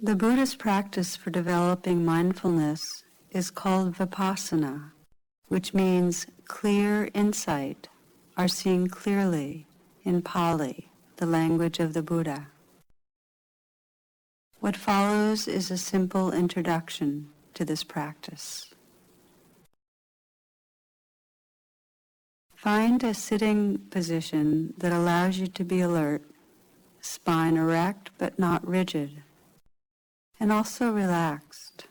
The Buddhist practice for developing mindfulness is called vipassana, which means clear insight, or seeing clearly in Pali, the language of the Buddha. What follows is a simple introduction to this practice. Find a sitting position that allows you to be alert, spine erect but not rigid, and also relaxed.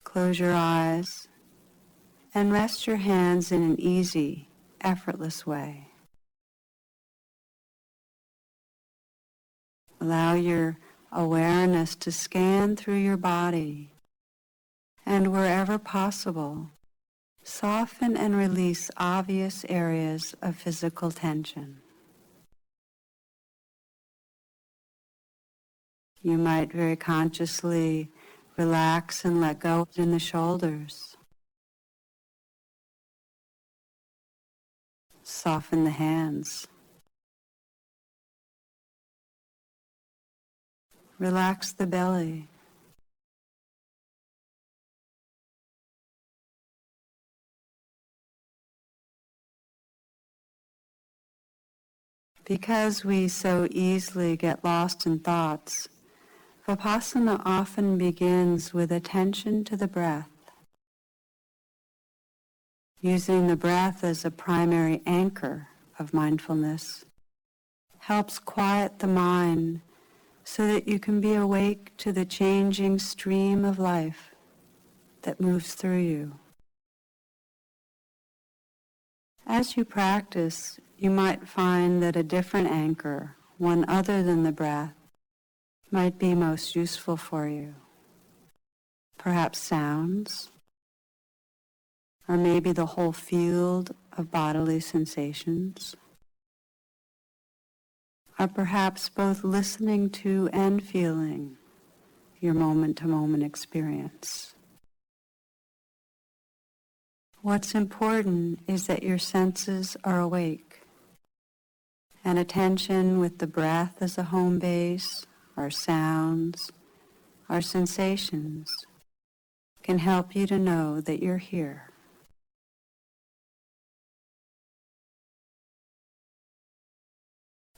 Close your eyes and rest your hands in an easy, effortless way. Allow your awareness to scan through your body, and wherever possible, soften and release obvious areas of physical tension. You might very consciously relax and let go in the shoulders. Soften the hands. Relax the belly. Because we so easily get lost in thoughts, Vipassana often begins with attention to the breath. Using the breath as a primary anchor of mindfulness helps quiet the mind so that you can be awake to the changing stream of life that moves through you. As you practice, you might find that a different anchor, one other than the breath, might be most useful for you. Perhaps sounds, or maybe the whole field of bodily sensations, or perhaps both listening to and feeling your moment-to-moment experience. What's important is that your senses are awake, and attention with the breath as a home base, our sounds, our sensations, can help you to know that you're here.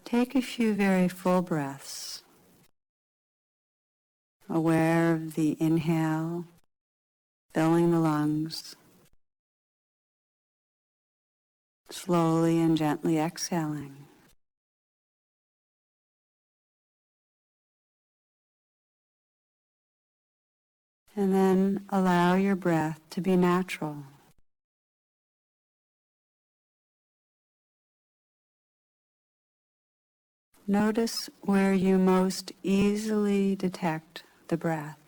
Take a few very full breaths, aware of the inhale, filling the lungs, slowly and gently exhaling. And then allow your breath to be natural. Notice where you most easily detect the breath.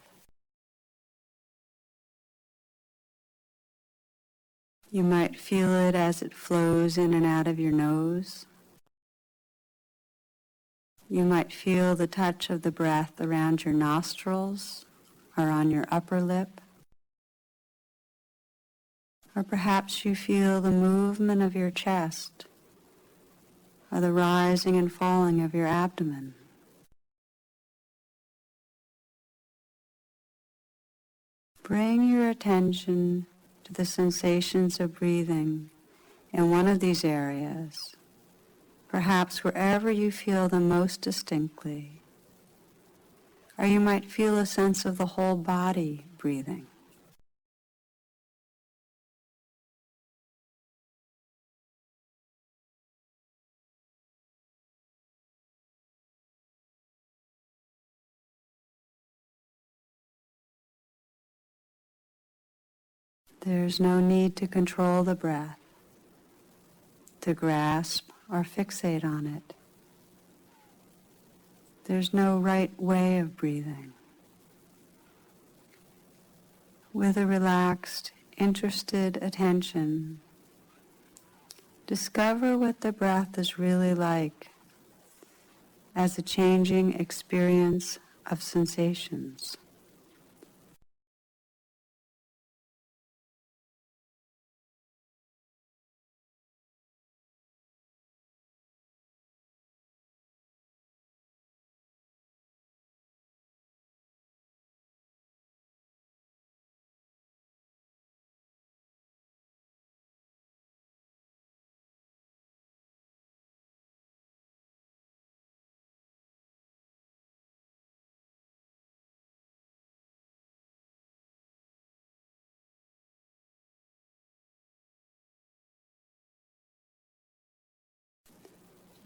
You might feel it as it flows in and out of your nose. You might feel the touch of the breath around your nostrils or on your upper lip. Or perhaps you feel the movement of your chest or the rising and falling of your abdomen. Bring your attention to the sensations of breathing in one of these areas, perhaps wherever you feel them most distinctly. Or you might feel a sense of the whole body breathing. There's no need to control the breath, to grasp or fixate on it. There's no right way of breathing. With a relaxed, interested attention, discover what the breath is really like as a changing experience of sensations.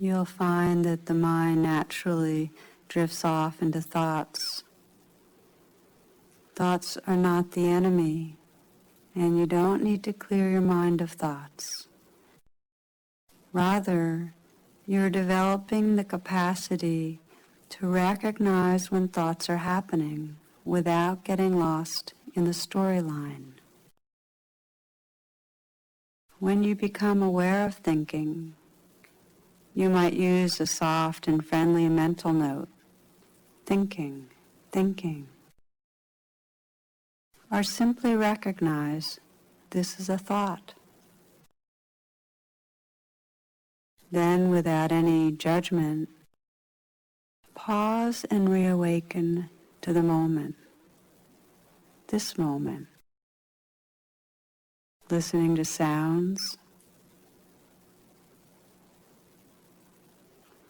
you'll find that the mind naturally drifts off into thoughts. Thoughts are not the enemy, and you don't need to clear your mind of thoughts. Rather, you're developing the capacity to recognize when thoughts are happening without getting lost in the storyline. When you become aware of thinking, you might use a soft and friendly mental note, thinking, thinking. Or simply recognize this is a thought. Then, without any judgment, pause and reawaken to the moment, this moment. Listening to sounds,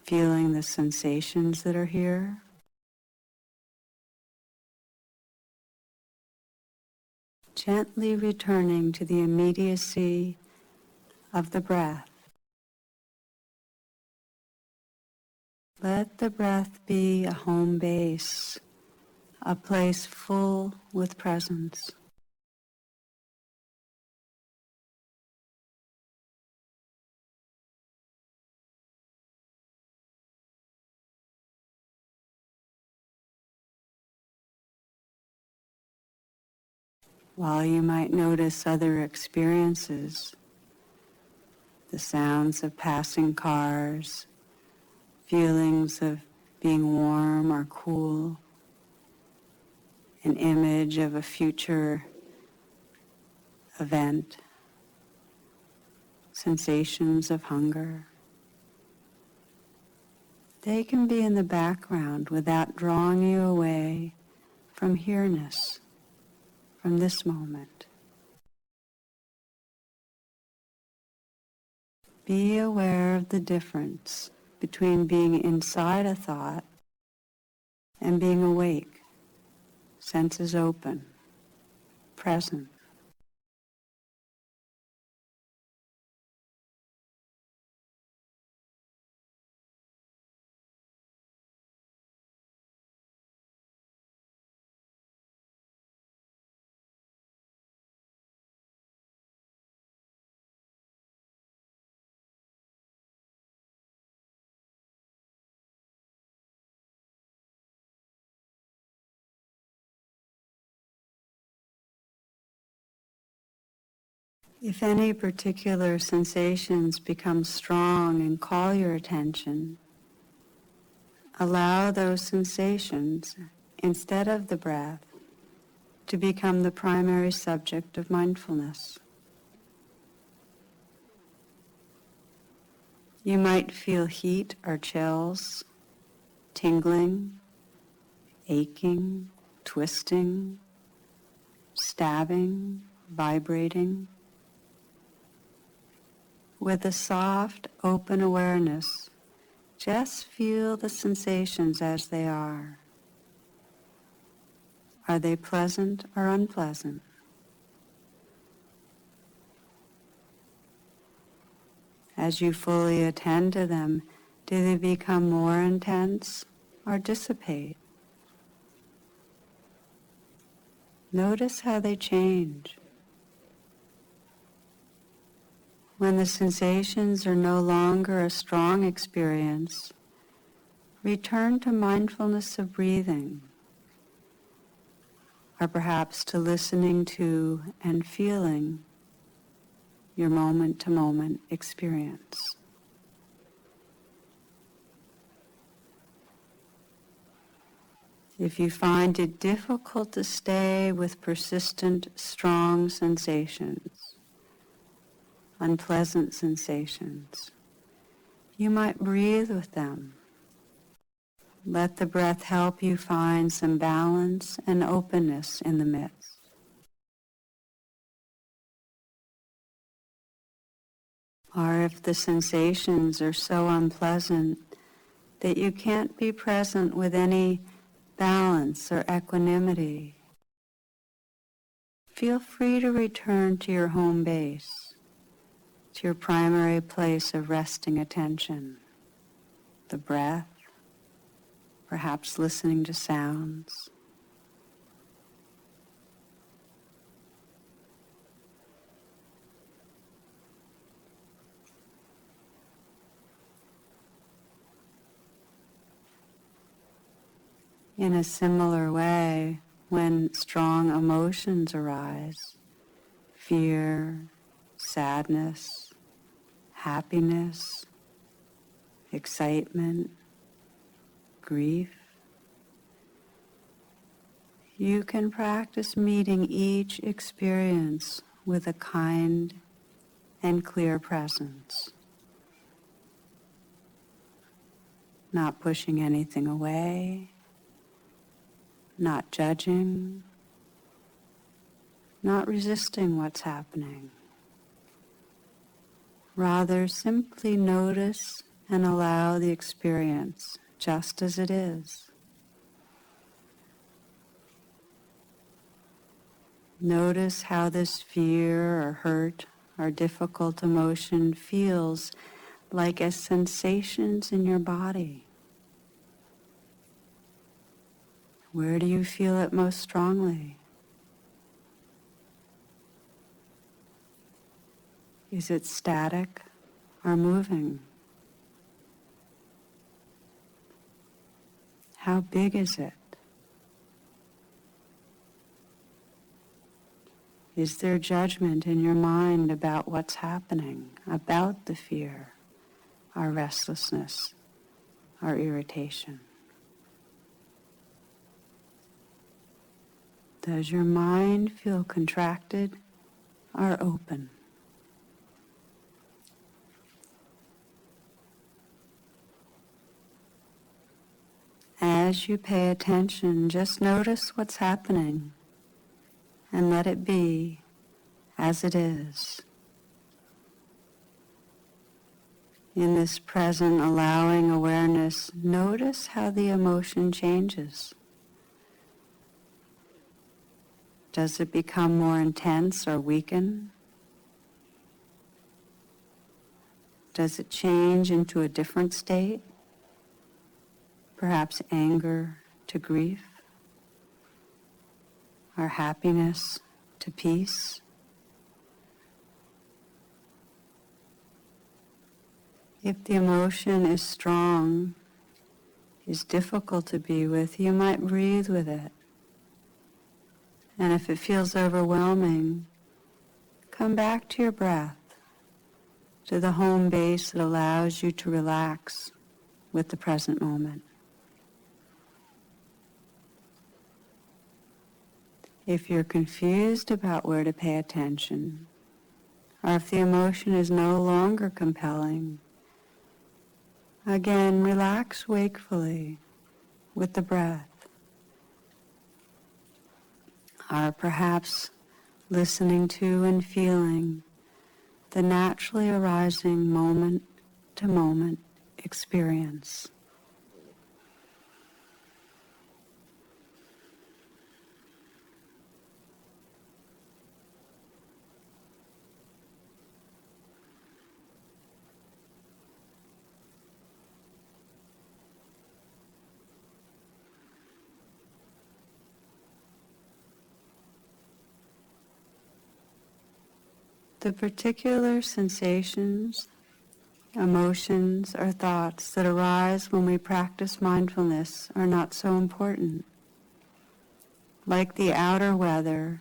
feeling the sensations that are here, gently returning to the immediacy of the breath. Let the breath be a home base, a place full with presence. While you might notice other experiences, the sounds of passing cars, feelings of being warm or cool, an image of a future event, sensations of hunger. They can be in the background without drawing you away from here-ness, from this moment. Be aware of the difference between being inside a thought and being awake, senses open, present. If any particular sensations become strong and call your attention, allow those sensations, instead of the breath, to become the primary subject of mindfulness. You might feel heat or chills, tingling, aching, twisting, stabbing, vibrating. With a soft, open awareness, just feel the sensations as they are. Are they pleasant or unpleasant? As you fully attend to them, do they become more intense or dissipate? Notice how they change. When the sensations are no longer a strong experience, return to mindfulness of breathing, or perhaps to listening to and feeling your moment-to-moment experience. If you find it difficult to stay with persistent, strong sensations, unpleasant sensations, you might breathe with them. Let the breath help you find some balance and openness in the midst. Or if the sensations are so unpleasant that you can't be present with any balance or equanimity, feel free to return to your home base, to your primary place of resting attention. the breath, perhaps listening to sounds. In a similar way, when strong emotions arise, fear, sadness, happiness, excitement, grief, you can practice meeting each experience with a kind and clear presence, not pushing anything away, not judging, not resisting what's happening. Rather, simply notice and allow the experience just as it is. Notice how this fear or hurt or difficult emotion feels like as sensations in your body. Where do you feel it most strongly? Is it static or moving? How big is it? Is there judgment in your mind about what's happening, about the fear, our restlessness, our irritation? Does your mind feel contracted or open? As you pay attention, just notice what's happening and let it be as it is. In this present allowing awareness, notice how the emotion changes. Does it become more intense or weaken? Does it change into a different state? Perhaps anger to grief, or happiness to peace? If the emotion is strong, is difficult to be with, you might breathe with it. And if it feels overwhelming, come back to your breath, to the home base that allows you to relax with the present moment. If you're confused about where to pay attention, or if the emotion is no longer compelling, again, relax wakefully with the breath, or perhaps listening to and feeling the naturally arising moment-to-moment experience. The particular sensations, emotions, or thoughts that arise when we practice mindfulness are not so important. Like the outer weather,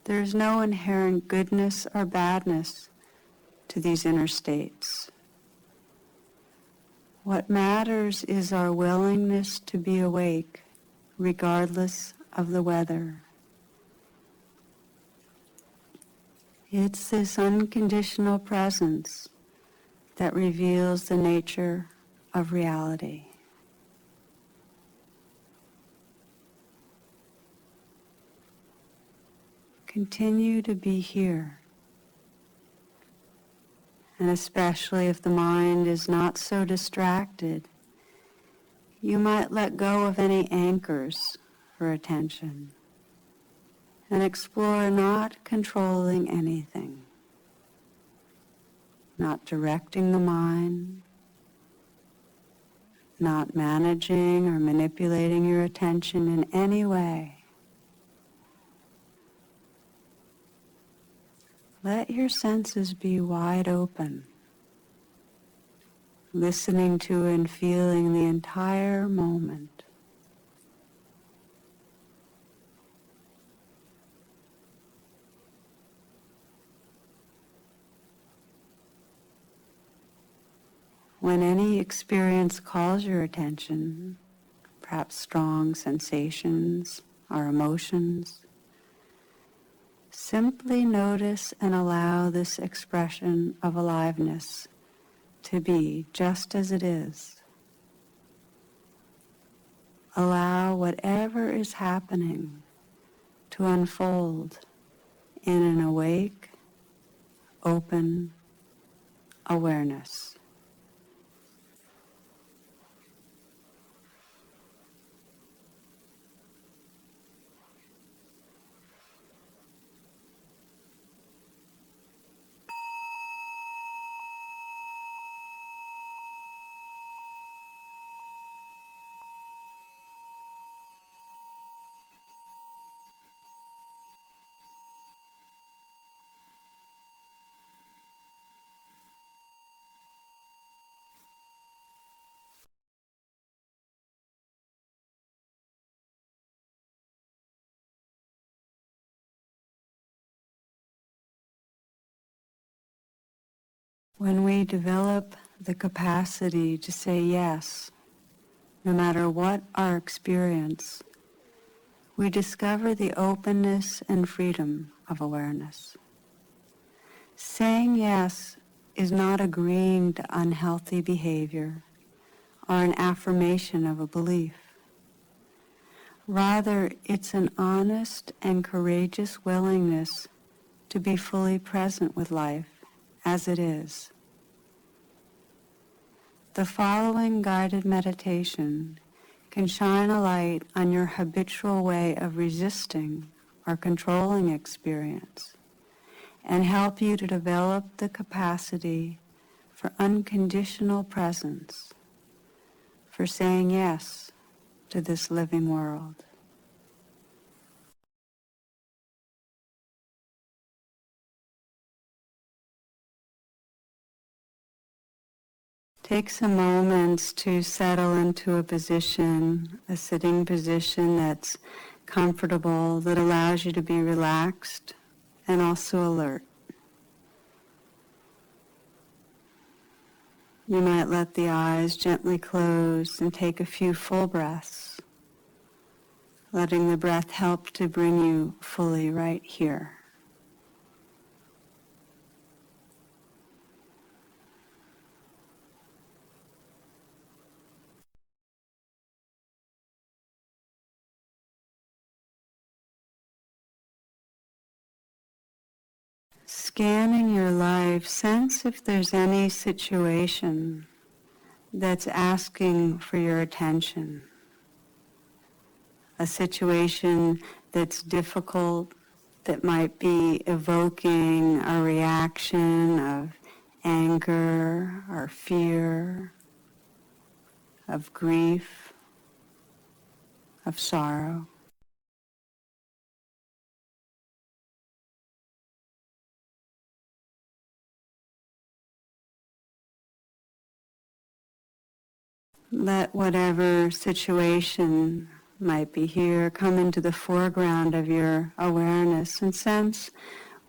there is no inherent goodness or badness to these inner states. What matters is our willingness to be awake, regardless of the weather. It's this unconditional presence that reveals the nature of reality. Continue to be here, and especially if the mind is not so distracted, you might let go of any anchors for attention and explore not controlling anything, not directing the mind, not managing or manipulating your attention in any way. Let your senses be wide open, listening to and feeling the entire moment. When any experience calls your attention, perhaps strong sensations or emotions, simply notice and allow this expression of aliveness to be just as it is. Allow whatever is happening to unfold in an awake, open awareness. When we develop the capacity to say yes, no matter what our experience, we discover the openness and freedom of awareness. Saying yes is not agreeing to unhealthy behavior or an affirmation of a belief. Rather, it's an honest and courageous willingness to be fully present with life as it is. The following guided meditation can shine a light on your habitual way of resisting or controlling experience and help you to develop the capacity for unconditional presence, for saying yes to this living world. Take some moments to settle into a position, a sitting position that's comfortable, that allows you to be relaxed and also alert. You might let the eyes gently close and take a few full breaths, letting the breath help to bring you fully right here. Scanning your life, sense if there's any situation that's asking for your attention. A situation that's difficult, that might be evoking a reaction of anger or fear, of grief, of sorrow. Let whatever situation might be here come into the foreground of your awareness and sense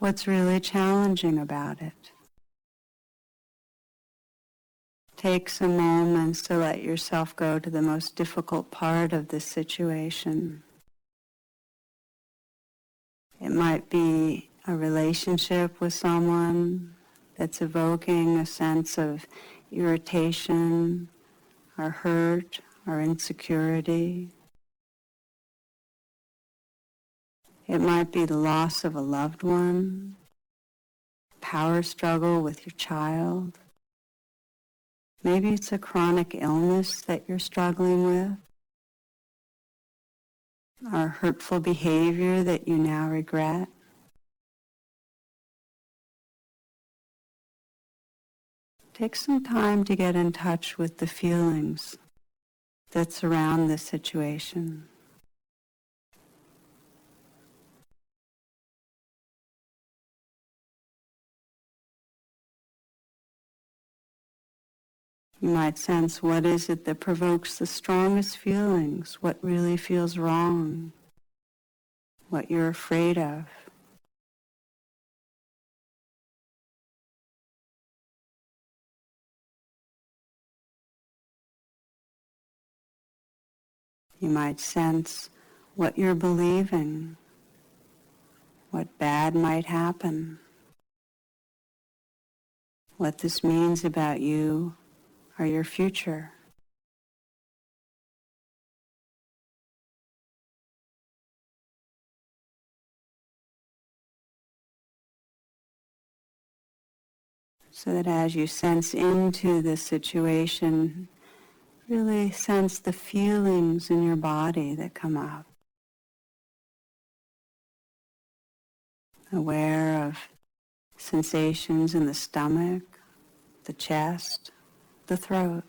what's really challenging about it. Take some moments to let yourself go to the most difficult part of this situation. It might be a relationship with someone that's evoking a sense of irritation or hurt or insecurity. It might be the loss of a loved one, power struggle with your child. Maybe it's a chronic illness that you're struggling with, or hurtful behavior that you now regret. Take some time to get in touch with the feelings that's around this situation. You might sense what is it that provokes the strongest feelings, what really feels wrong, what you're afraid of. You might sense what you're believing, what bad might happen, what this means about you or your future. So that as you sense into this situation, really sense the feelings in your body that come up. Aware of sensations in the stomach, the chest, the throat.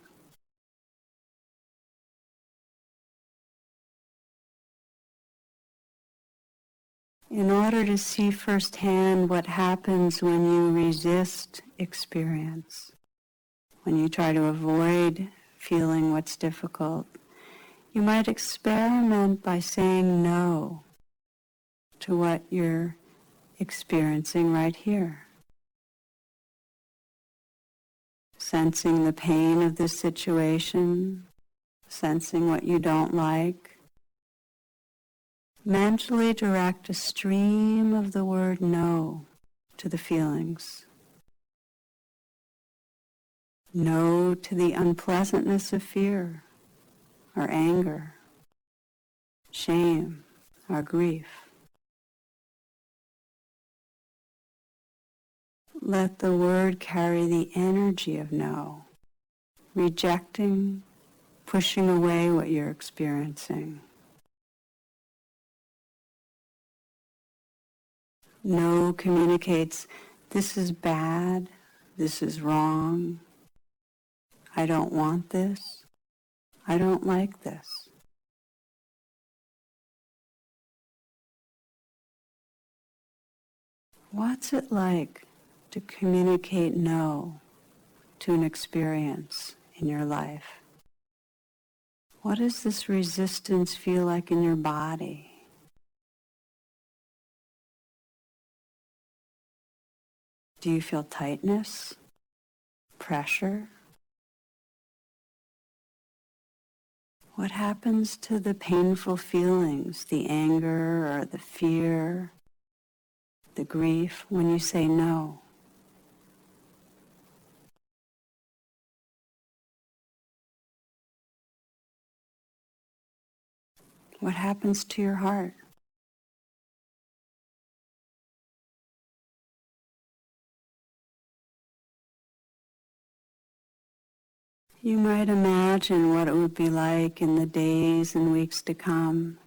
In order to see firsthand what happens when you resist experience, when you try to avoid feeling what's difficult, you might experiment by saying no to what you're experiencing right here. Sensing the pain of this situation, sensing what you don't like. Mentally direct a stream of the word no to the feelings. No to the unpleasantness of fear or anger, shame or grief. Let the word carry the energy of no, rejecting, pushing away what you're experiencing. No communicates, this is bad, this is wrong, I don't want this, I don't like this. What's it like to communicate no to an experience in your life? What does this resistance feel like in your body? Do you feel tightness, pressure? What happens to the painful feelings, the anger or the fear, the grief when you say no? What happens to your heart? You might imagine what it would be like in the days and weeks to come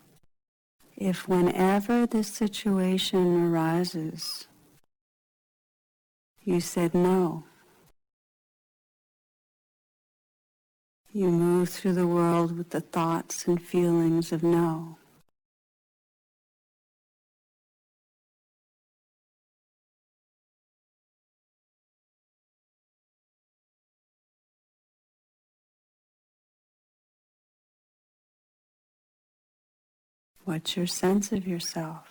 if whenever this situation arises, you said no. You move through the world with the thoughts and feelings of no. What's your sense of yourself?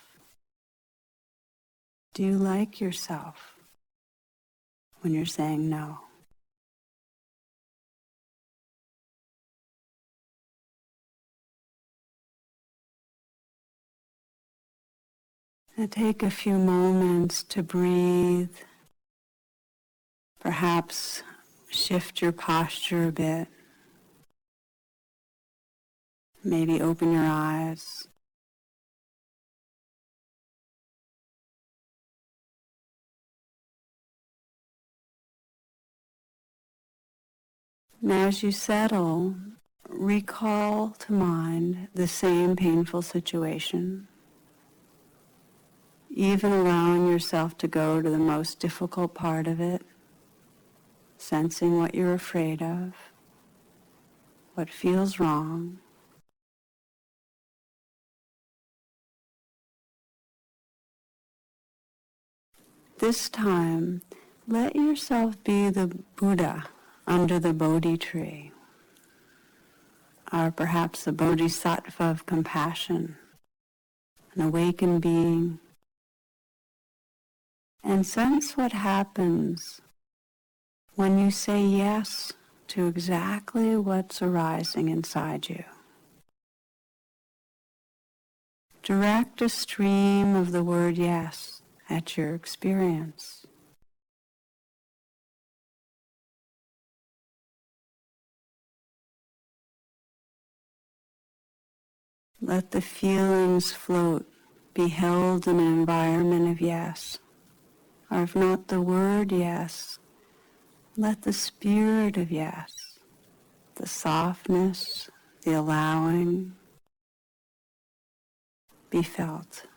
Do you like yourself when you're saying no? Now take a few moments to breathe. Perhaps shift your posture a bit. Maybe open your eyes. Now as you settle, recall to mind the same painful situation, even allowing yourself to go to the most difficult part of it, sensing what you're afraid of, what feels wrong. This time, let yourself be the Buddha under the Bodhi tree, or perhaps the Bodhisattva of compassion, an awakened being, and sense what happens when you say yes to exactly what's arising inside you. Direct a stream of the word yes at your experience. Let the feelings float, be held in an environment of yes. Or if not the word yes, let the spirit of yes, the softness, the allowing, be felt.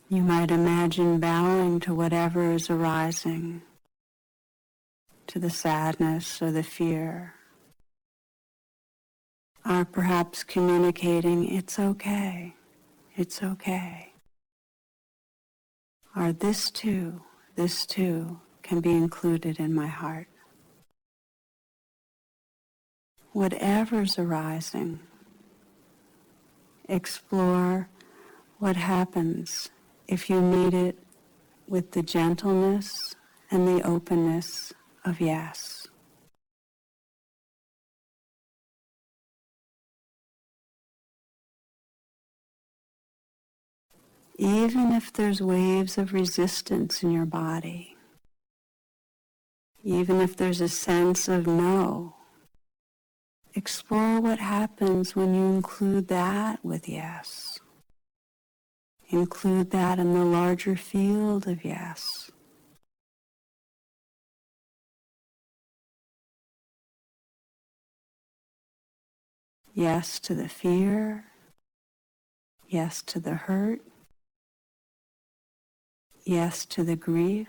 You might imagine bowing to whatever is arising, to the sadness or the fear, or perhaps communicating, it's okay, or this too can be included in my heart. Whatever's arising, explore what happens if you meet it with the gentleness and the openness of yes. Even if there's waves of resistance in your body, even if there's a sense of no, explore what happens when you include that with yes. Include that in the larger field of yes. Yes to the fear, yes to the hurt, yes to the grief.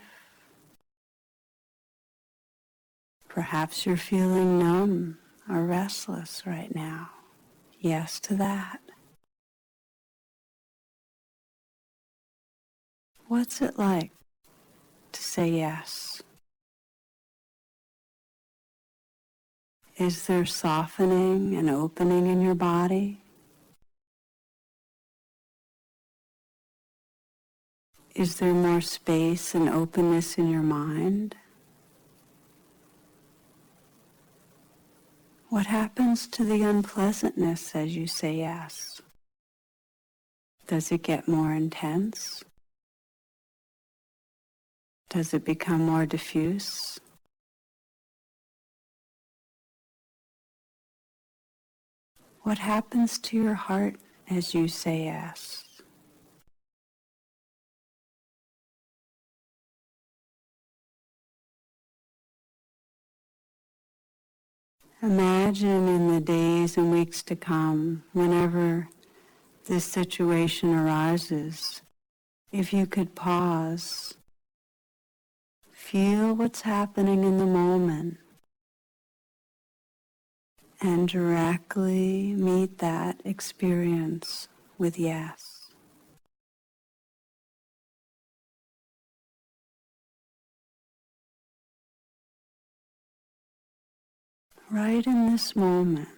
Perhaps you're feeling numb or restless right now. Yes to that. What's it like to say yes? Is there softening and opening in your body? Is there more space and openness in your mind? What happens to the unpleasantness as you say yes? Does it get more intense? Does it become more diffuse? What happens to your heart as you say yes? Imagine in the days and weeks to come, whenever this situation arises, if you could pause, feel what's happening in the moment, and directly meet that experience with yes. Right in this moment,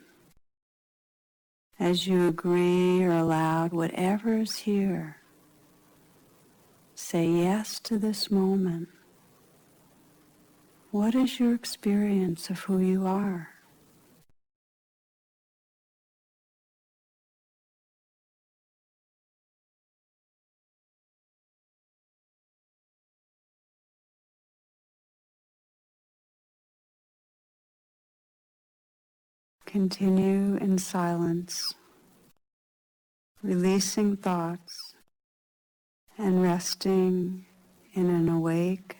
as you agree or allow whatever is here, say yes to this moment. What is your experience of who you are? Continue in silence, releasing thoughts and resting in an awake,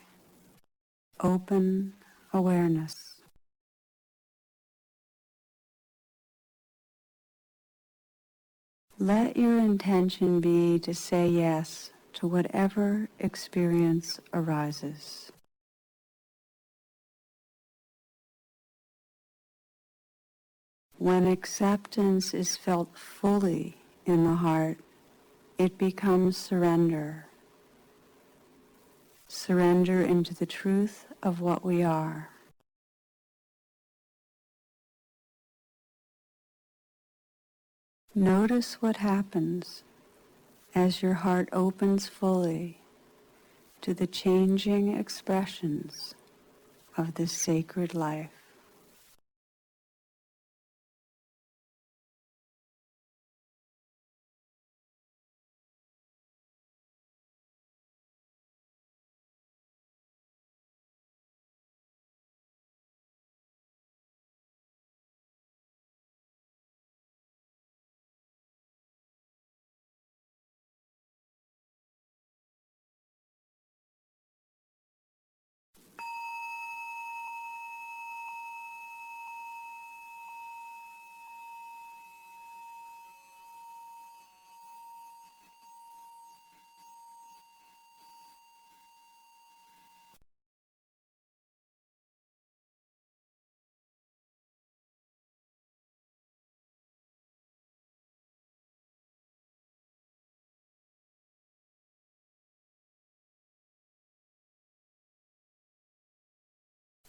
open awareness. Let your intention be to say yes to whatever experience arises. When acceptance is felt fully in the heart, it becomes surrender. Surrender into the truth of what we are. Notice what happens as your heart opens fully to the changing expressions of this sacred life.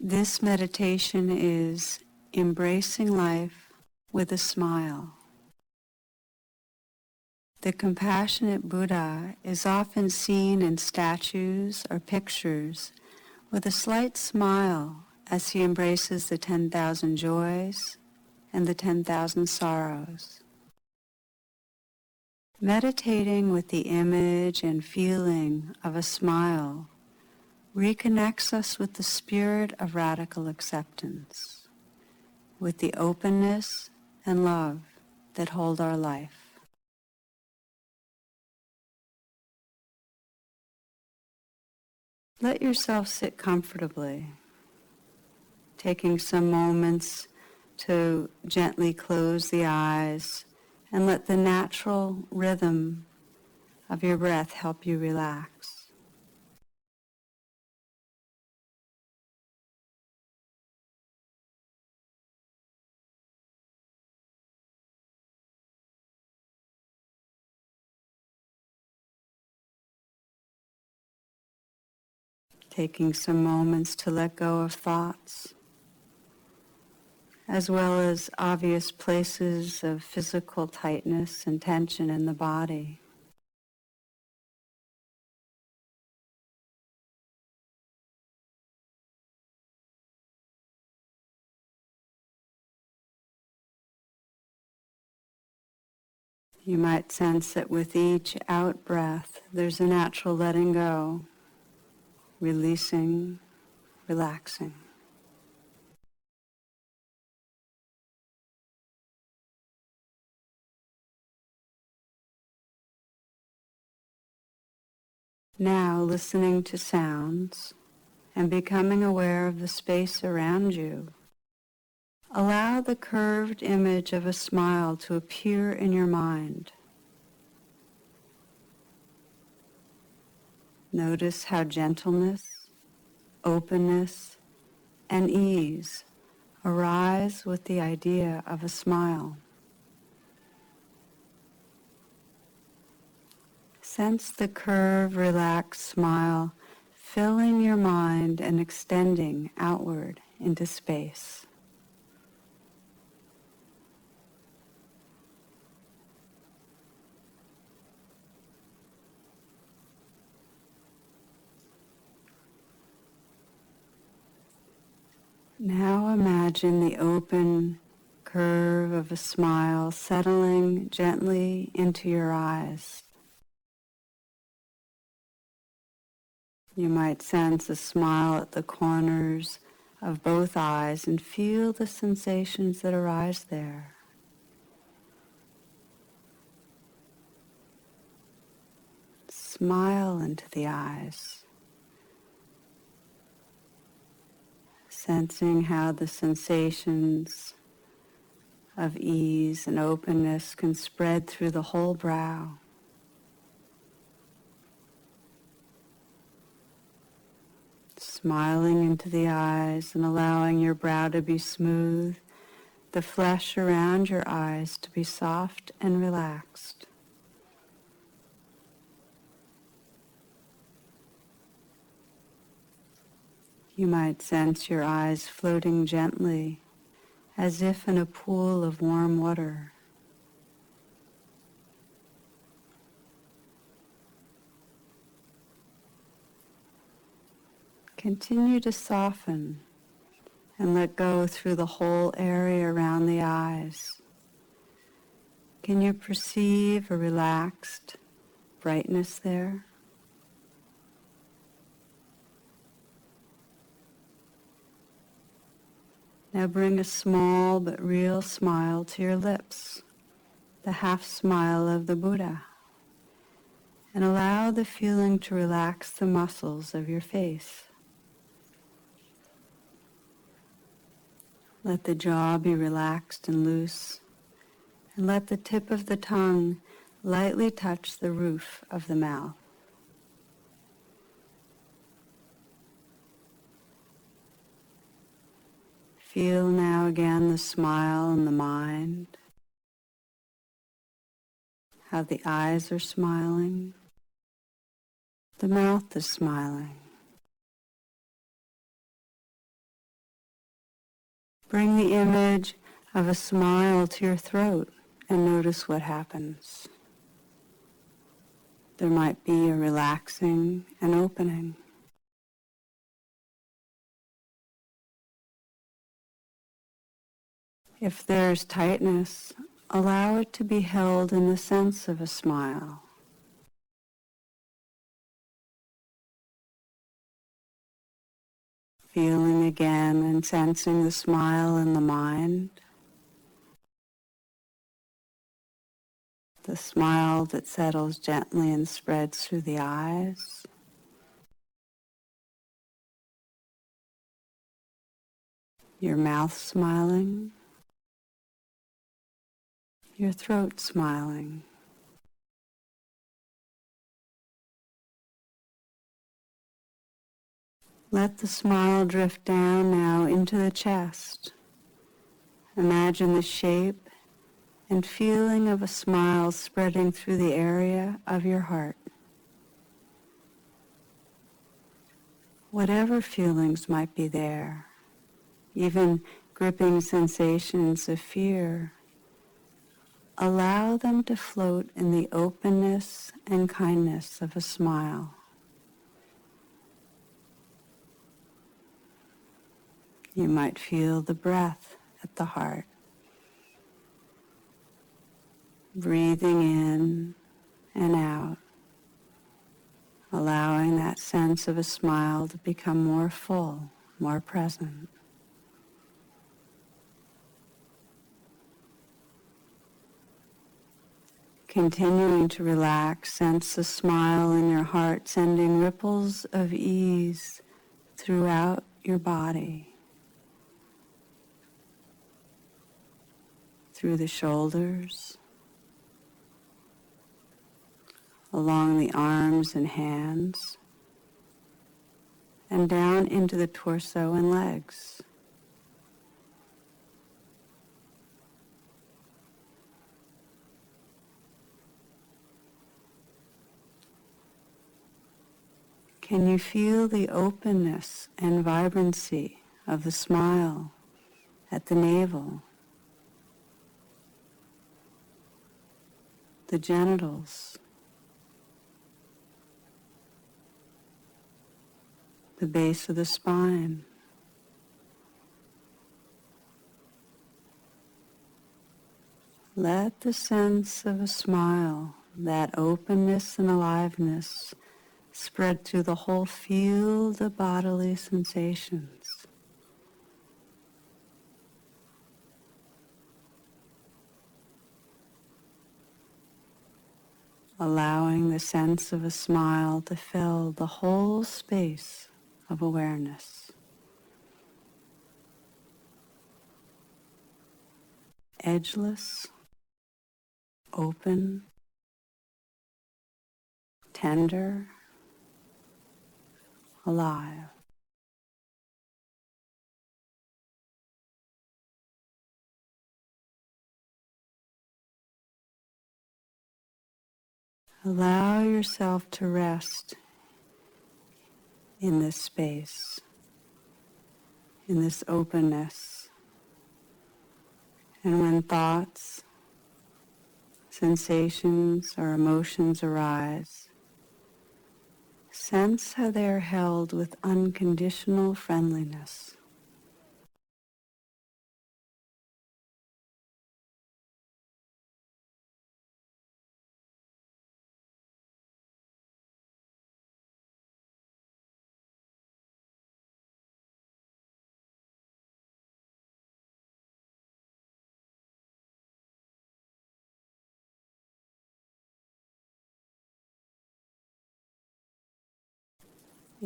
This meditation is embracing life with a smile. The compassionate Buddha is often seen in statues or pictures with a slight smile as he embraces the 10,000 joys and the 10,000 sorrows. Meditating with the image and feeling of a smile reconnects us with the spirit of radical acceptance, with the openness and love that hold our life. Let yourself sit comfortably, taking some moments to gently close the eyes and let the natural rhythm of your breath help you relax. Taking some moments to let go of thoughts, as well as obvious places of physical tightness and tension in the body. You might sense that with each out-breath, there's a natural letting go, releasing, relaxing. Now, listening to sounds and becoming aware of the space around you, allow the curved image of a smile to appear in your mind. Notice how gentleness, openness, and ease arise with the idea of a smile. Sense the curved, relaxed smile filling your mind and extending outward into space. Now imagine the open curve of a smile settling gently into your eyes. You might sense a smile at the corners of both eyes and feel the sensations that arise there. Smile into the eyes, sensing how the sensations of ease and openness can spread through the whole brow. Smiling into the eyes and allowing your brow to be smooth, the flesh around your eyes to be soft and relaxed. You might sense your eyes floating gently, as if in a pool of warm water. Continue to soften and let go through the whole area around the eyes. Can you perceive a relaxed brightness there? Now bring a small but real smile to your lips, the half smile of the Buddha, and allow the feeling to relax the muscles of your face. Let the jaw be relaxed and loose, and let the tip of the tongue lightly touch the roof of the mouth. Feel now again the smile in the mind, how the eyes are smiling, the mouth is smiling. Bring the image of a smile to your throat and notice what happens. There might be a relaxing and opening. If there's tightness, allow it to be held in the sense of a smile. Feeling again and sensing the smile in the mind, the smile that settles gently and spreads through the eyes. Your mouth smiling, your throat smiling. Let the smile drift down now into the chest. Imagine the shape and feeling of a smile spreading through the area of your heart. Whatever feelings might be there, even gripping sensations of fear, allow them to float in the openness and kindness of a smile. You might feel the breath at the heart. Breathing in and out, allowing that sense of a smile to become more full, more present. Continuing to relax, sense the smile in your heart, sending ripples of ease throughout your body, through the shoulders, along the arms and hands, and down into the torso and legs. Can you feel the openness and vibrancy of the smile at the navel, the genitals, the base of the spine? Let the sense of a smile, that openness and aliveness, spread through the whole field of bodily sensations. Allowing the sense of a smile to fill the whole space of awareness. Edgeless, open, tender, alive. Allow yourself to rest in this space, in this openness. And when thoughts, sensations, or emotions arise, sense how they are held with unconditional friendliness.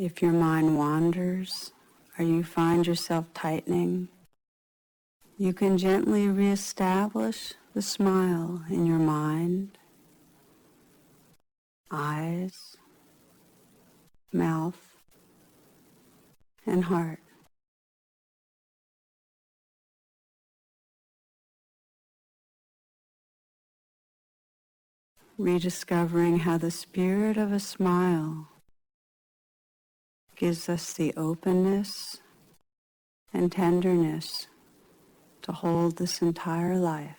If your mind wanders or you find yourself tightening, you can gently reestablish the smile in your mind, eyes, mouth, and heart. Rediscovering how the spirit of a smile gives us the openness and tenderness to hold this entire life.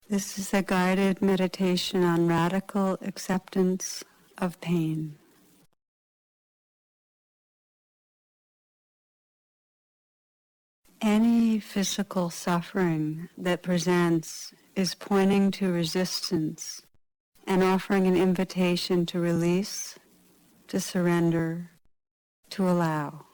This is a guided meditation on radical acceptance of pain. Any physical suffering that presents is pointing to resistance and offering an invitation to release, to surrender, to allow.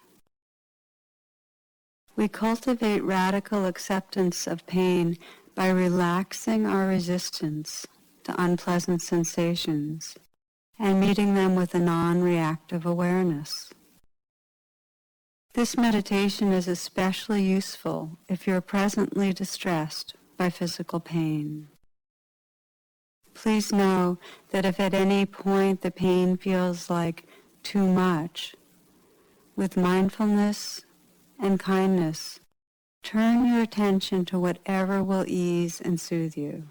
We cultivate radical acceptance of pain by relaxing our resistance to unpleasant sensations and meeting them with a non-reactive awareness. This meditation is especially useful if you're presently distressed by physical pain. Please know that if at any point the pain feels like too much, with mindfulness and kindness, turn your attention to whatever will ease and soothe you.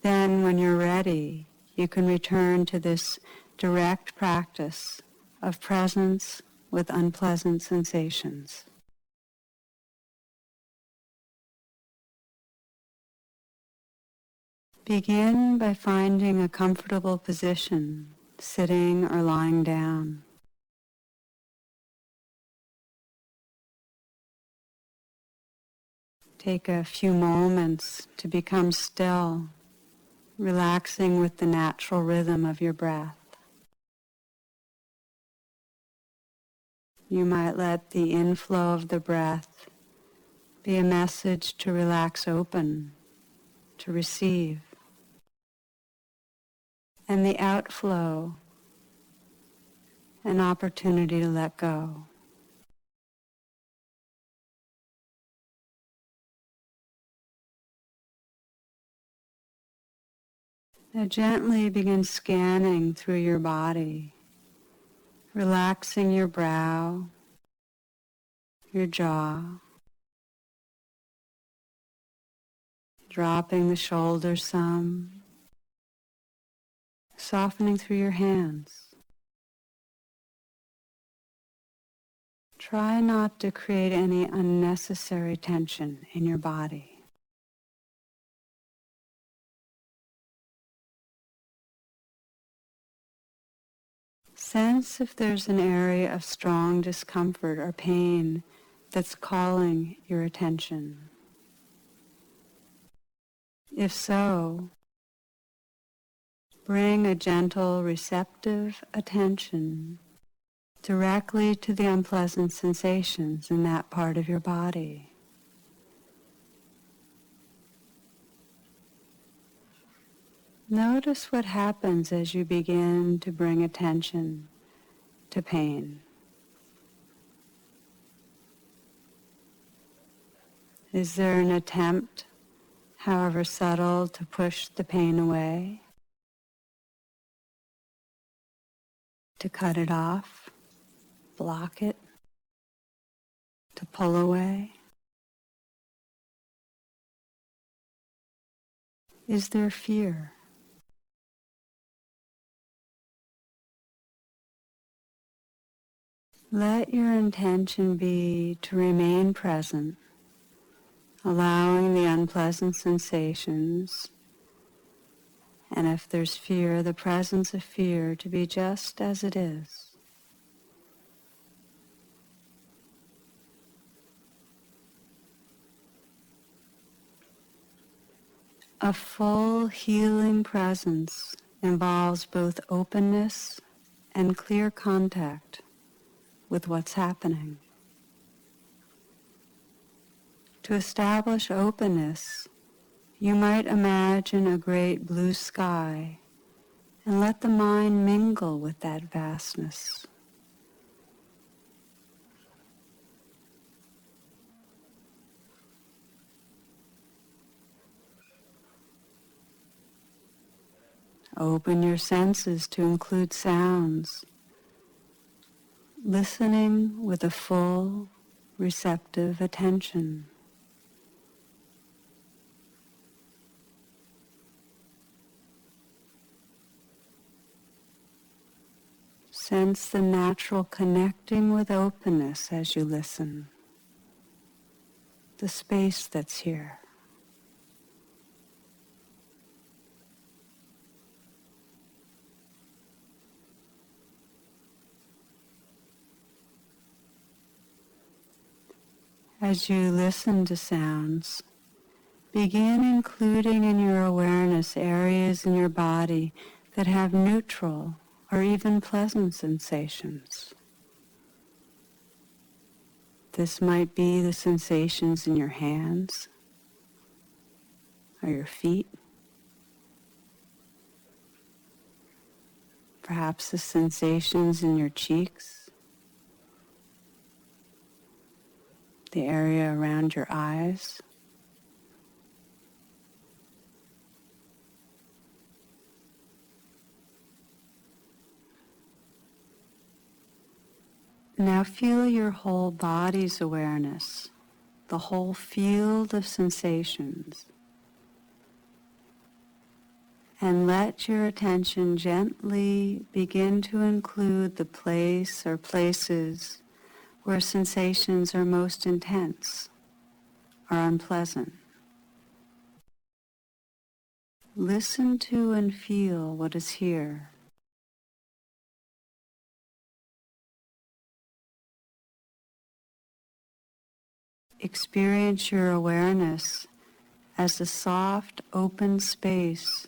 Then, when you're ready, you can return to this direct practice of presence with unpleasant sensations. Begin by finding a comfortable position, sitting or lying down. Take a few moments to become still, relaxing with the natural rhythm of your breath. You might let the inflow of the breath be a message to relax open, to receive, and the outflow an opportunity to let go. Now gently begin scanning through your body, relaxing your brow, your jaw, dropping the shoulders some, softening through your hands. Try not to create any unnecessary tension in your body. Sense if there's an area of strong discomfort or pain that's calling your attention. If so, bring a gentle, receptive attention directly to the unpleasant sensations in that part of your body. Notice what happens as you begin to bring attention to pain. Is there an attempt, however subtle, to push the pain away? To cut it off? Block it? To pull away? Is there fear? Let your intention be to remain present, allowing the unpleasant sensations, and if there's fear, the presence of fear to be just as it is. A full healing presence involves both openness and clear contact with what's happening. To establish openness, you might imagine a great blue sky and let the mind mingle with that vastness. Open your senses to include sounds, listening with a full, receptive attention. Sense the natural connecting with openness as you listen, the space that's here. As you listen to sounds, begin including in your awareness areas in your body that have neutral or even pleasant sensations. This might be the sensations in your hands or your feet, perhaps the sensations in your cheeks, the area around your eyes. Now feel your whole body's awareness, the whole field of sensations, and let your attention gently begin to include the place or places where sensations are most intense or unpleasant. Listen to and feel what is here. Experience your awareness as a soft, open space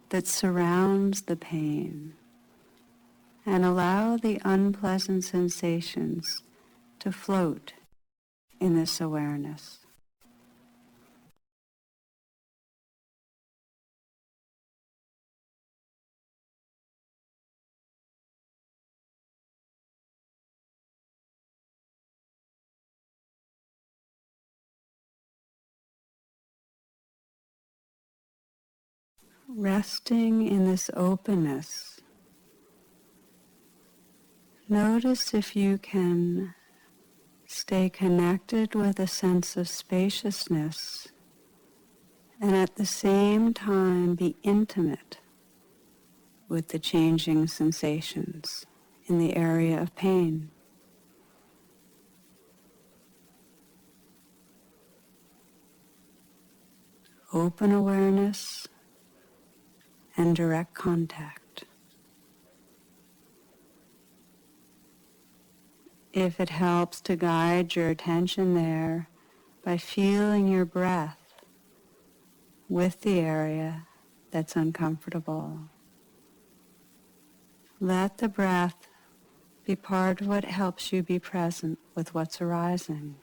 that surrounds the pain, and allow the unpleasant sensations to float in this awareness. Resting in this openness, notice if you can stay connected with a sense of spaciousness and at the same time be intimate with the changing sensations in the area of pain. Open awareness and direct contact. if it helps to guide your attention there by feeling your breath with the area that's uncomfortable. Let the breath be part of what helps you be present with what's arising.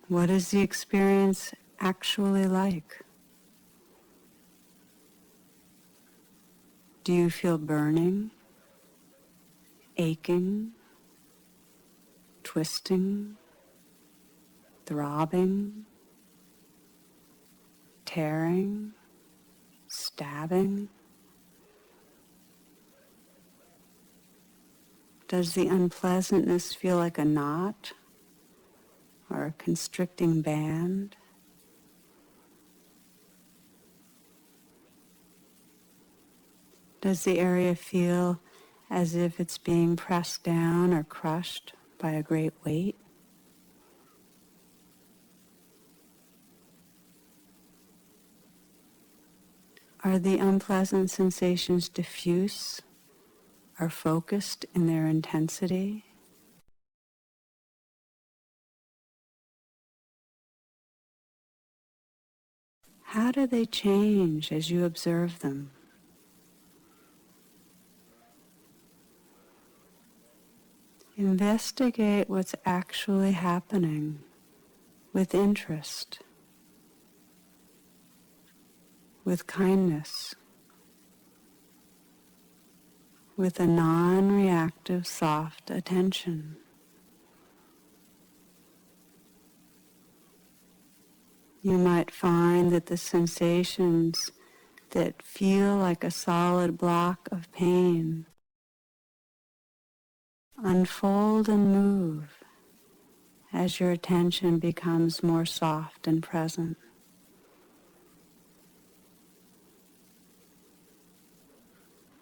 What is the experience actually like? Do you feel burning, aching, twisting, throbbing, tearing, stabbing? Does the unpleasantness feel like a knot or a constricting band? Does the area feel as if it's being pressed down or crushed by a great weight? Are the unpleasant sensations diffuse or focused in their intensity? How do they change as you observe them? Investigate what's actually happening with interest, with kindness, with a non-reactive, soft attention. You might find that the sensations that feel like a solid block of pain unfold and move as your attention becomes more soft and present.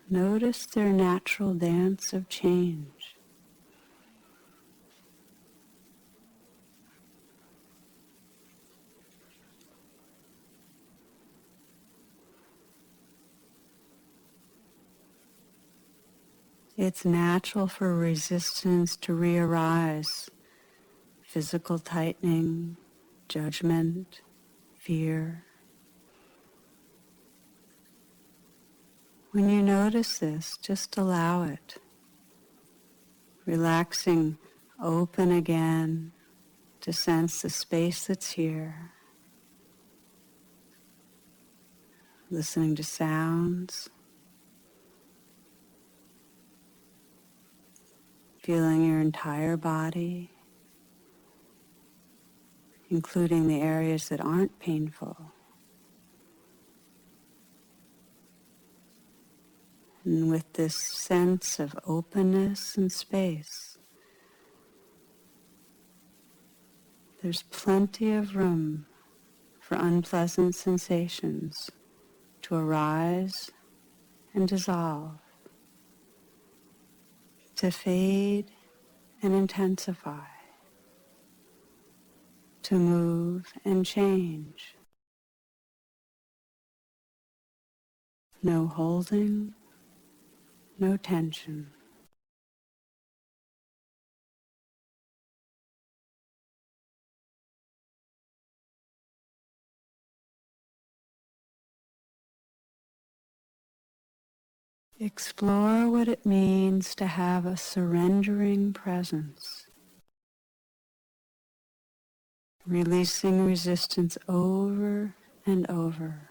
Notice their natural dance of change. It's natural for resistance to re-arise, physical tightening, judgment, fear. When you notice this, just allow it, relaxing open again to sense the space that's here, listening to sounds, feeling your entire body, including the areas that aren't painful. And with this sense of openness and space, there's plenty of room for unpleasant sensations to arise and dissolve, to fade and intensify, to move and change. No holding, no tension. Explore what it means to have a surrendering presence, releasing resistance over and over.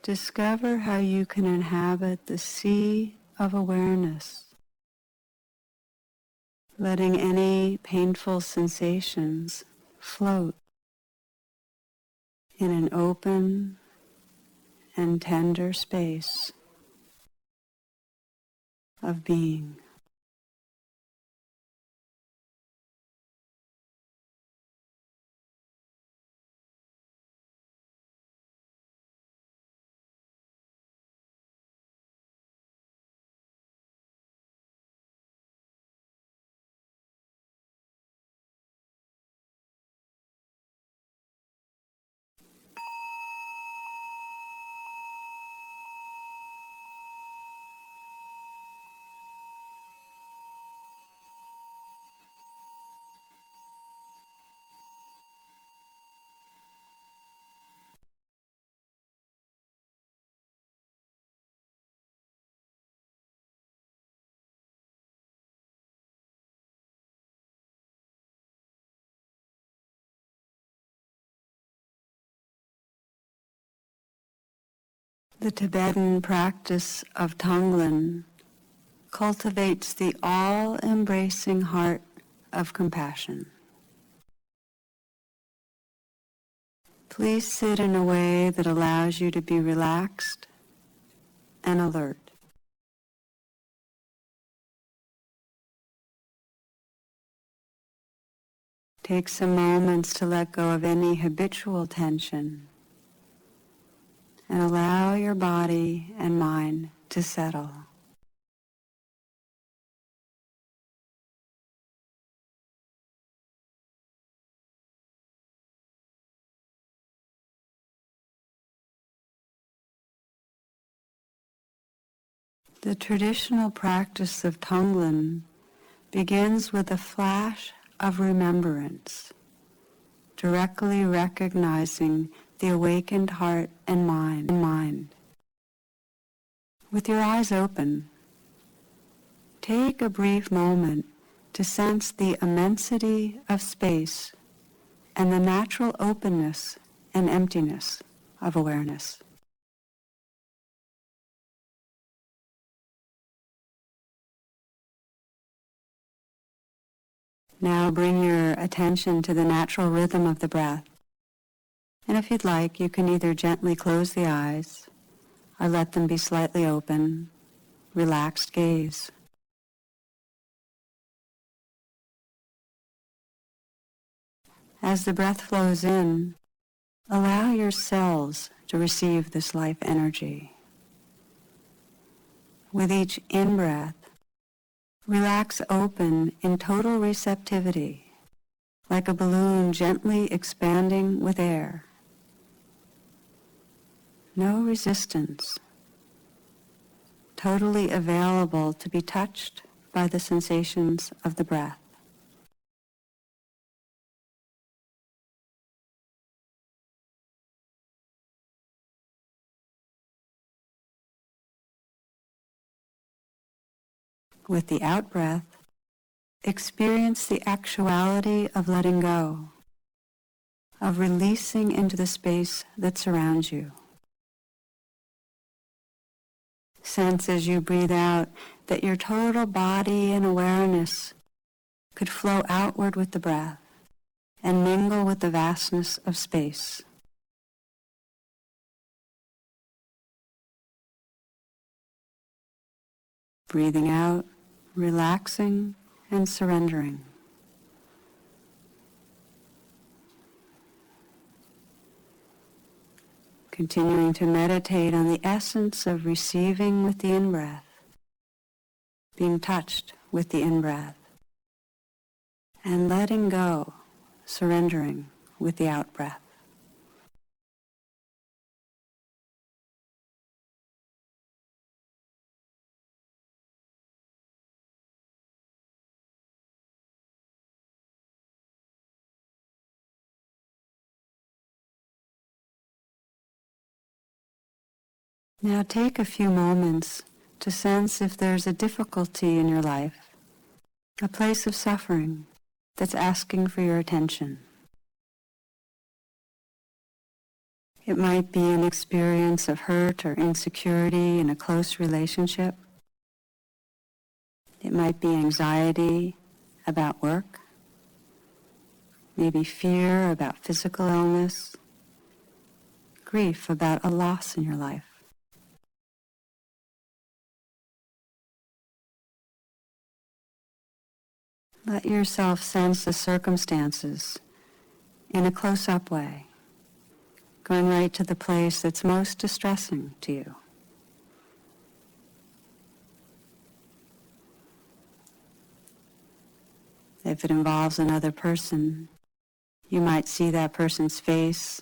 Discover how you can inhabit the sea of awareness, letting any painful sensations float in an open and tender space of being. The Tibetan practice of Tonglen cultivates the all-embracing heart of compassion. Please sit in a way that allows you to be relaxed and alert. Take some moments to let go of any habitual tension and allow your body and mind to settle. The traditional practice of Tonglen begins with a flash of remembrance, directly recognizing the awakened heart and mind. With your eyes open, take a brief moment to sense the immensity of space and the natural openness and emptiness of awareness. Now bring your attention to the natural rhythm of the breath. And if you'd like, you can either gently close the eyes or let them be slightly open, relaxed gaze. As the breath flows in, allow your cells to receive this life energy. With each in-breath, relax open in total receptivity, like a balloon gently expanding with air. No resistance, totally available to be touched by the sensations of the breath. With the out-breath, experience the actuality of letting go, of releasing into the space that surrounds you. Sense as you breathe out that your total body and awareness could flow outward with the breath and mingle with the vastness of space. Breathing out, relaxing and surrendering. Continuing to meditate on the essence of receiving with the in-breath, being touched with the in-breath, and letting go, surrendering with the out-breath. Now take a few moments to sense if there's a difficulty in your life, a place of suffering that's asking for your attention. It might be an experience of hurt or insecurity in a close relationship. It might be anxiety about work, maybe fear about physical illness, grief about a loss in your life. Let yourself sense the circumstances in a close-up way, going right to the place that's most distressing to you. If it involves another person, you might see that person's face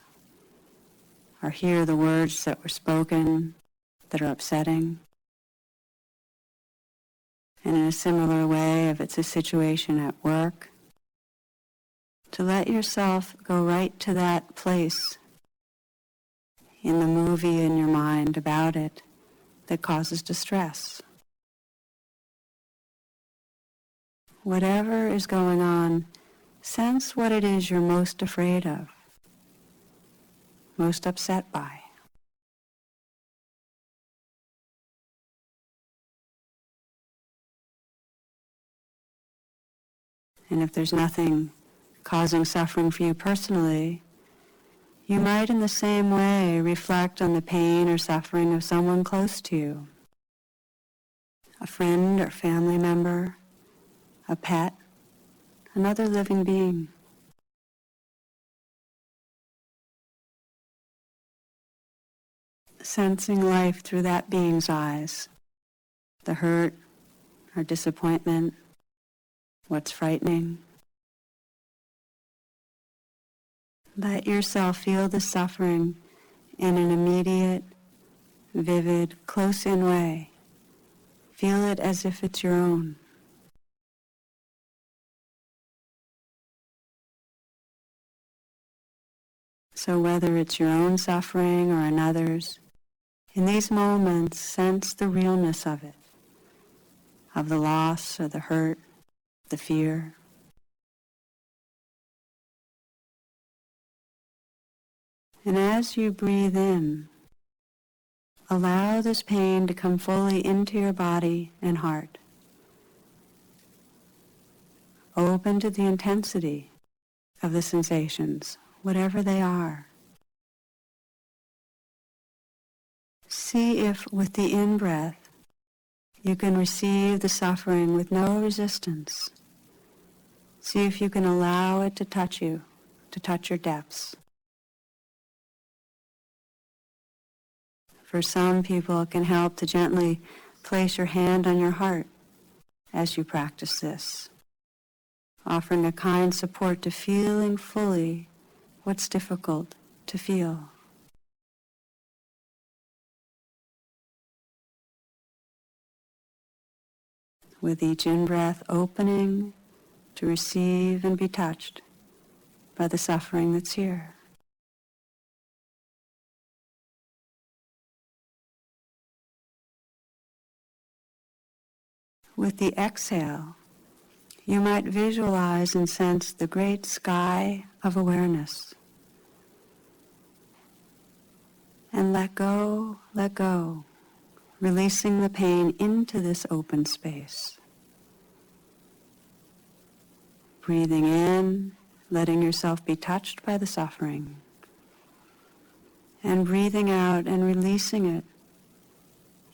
or hear the words that were spoken that are upsetting. And in a similar way, if it's a situation at work, to let yourself go right to that place in the movie in your mind about it that causes distress. Whatever is going on, sense what it is you're most afraid of, most upset by. And if there's nothing causing suffering for you personally, you might in the same way reflect on the pain or suffering of someone close to you, a friend or family member, a pet, another living being. Sensing life through that being's eyes, the hurt or disappointment, what's frightening. Let yourself feel the suffering in an immediate, vivid, close-in way. Feel it as if it's your own. So whether it's your own suffering or another's, in these moments, sense the realness of it, of the loss or the hurt, the fear. And as you breathe in, allow this pain to come fully into your body and heart. Open to the intensity of the sensations, whatever they are. See if with the in-breath you can receive the suffering with no resistance. See if you can allow it to touch you, to touch your depths. For some people, it can help to gently place your hand on your heart as you practice this, offering a kind support to feeling fully what's difficult to feel. With each in-breath opening to receive and be touched by the suffering that's here. With the exhale, you might visualize and sense the great sky of awareness. And let go, releasing the pain into this open space. Breathing in, letting yourself be touched by the suffering. And breathing out and releasing it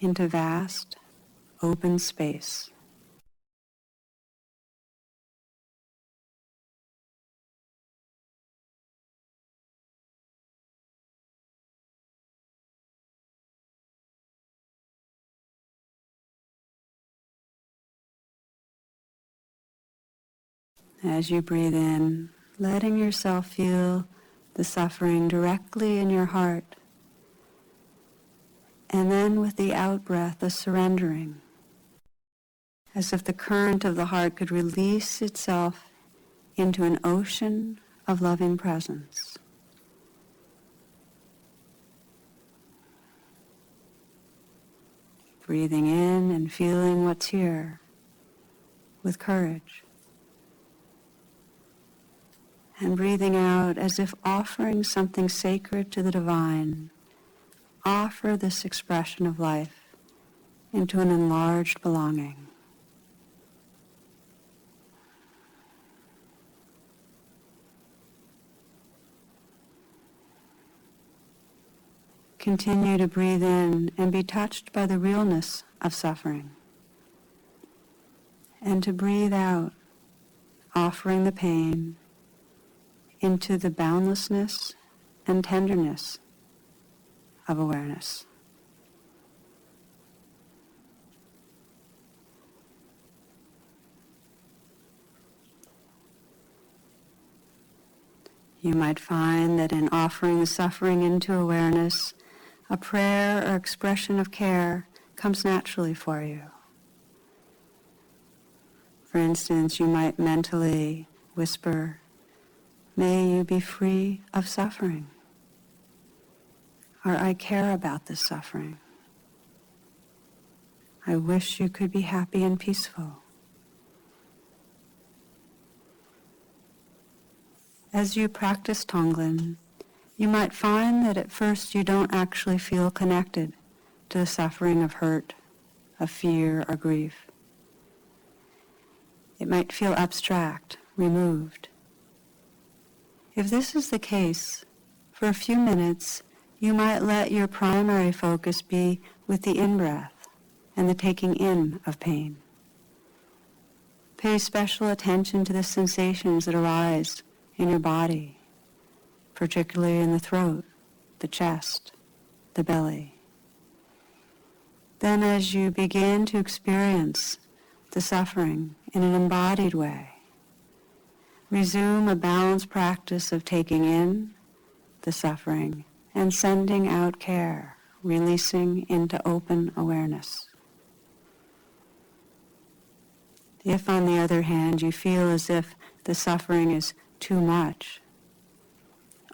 into vast, open space. As you breathe in, letting yourself feel the suffering directly in your heart. And then with the out-breath, a surrendering, as if the current of the heart could release itself into an ocean of loving presence. Breathing in and feeling what's here with courage. And breathing out as if offering something sacred to the divine. Offer this expression of life into an enlarged belonging. Continue to breathe in and be touched by the realness of suffering. And to breathe out, offering the pain into the boundlessness and tenderness of awareness. You might find that in offering the suffering into awareness, a prayer or expression of care comes naturally for you. For instance, you might mentally whisper, "May you be free of suffering," or "I care about this suffering. I wish you could be happy and peaceful." As you practice Tonglen, you might find that at first you don't actually feel connected to the suffering of hurt, of fear, or grief. It might feel abstract, removed. If this is the case, for a few minutes, you might let your primary focus be with the in-breath and the taking in of pain. Pay special attention to the sensations that arise in your body, particularly in the throat, the chest, the belly. Then as you begin to experience the suffering in an embodied way, resume a balanced practice of taking in the suffering and sending out care, releasing into open awareness. If, on the other hand, you feel as if the suffering is too much,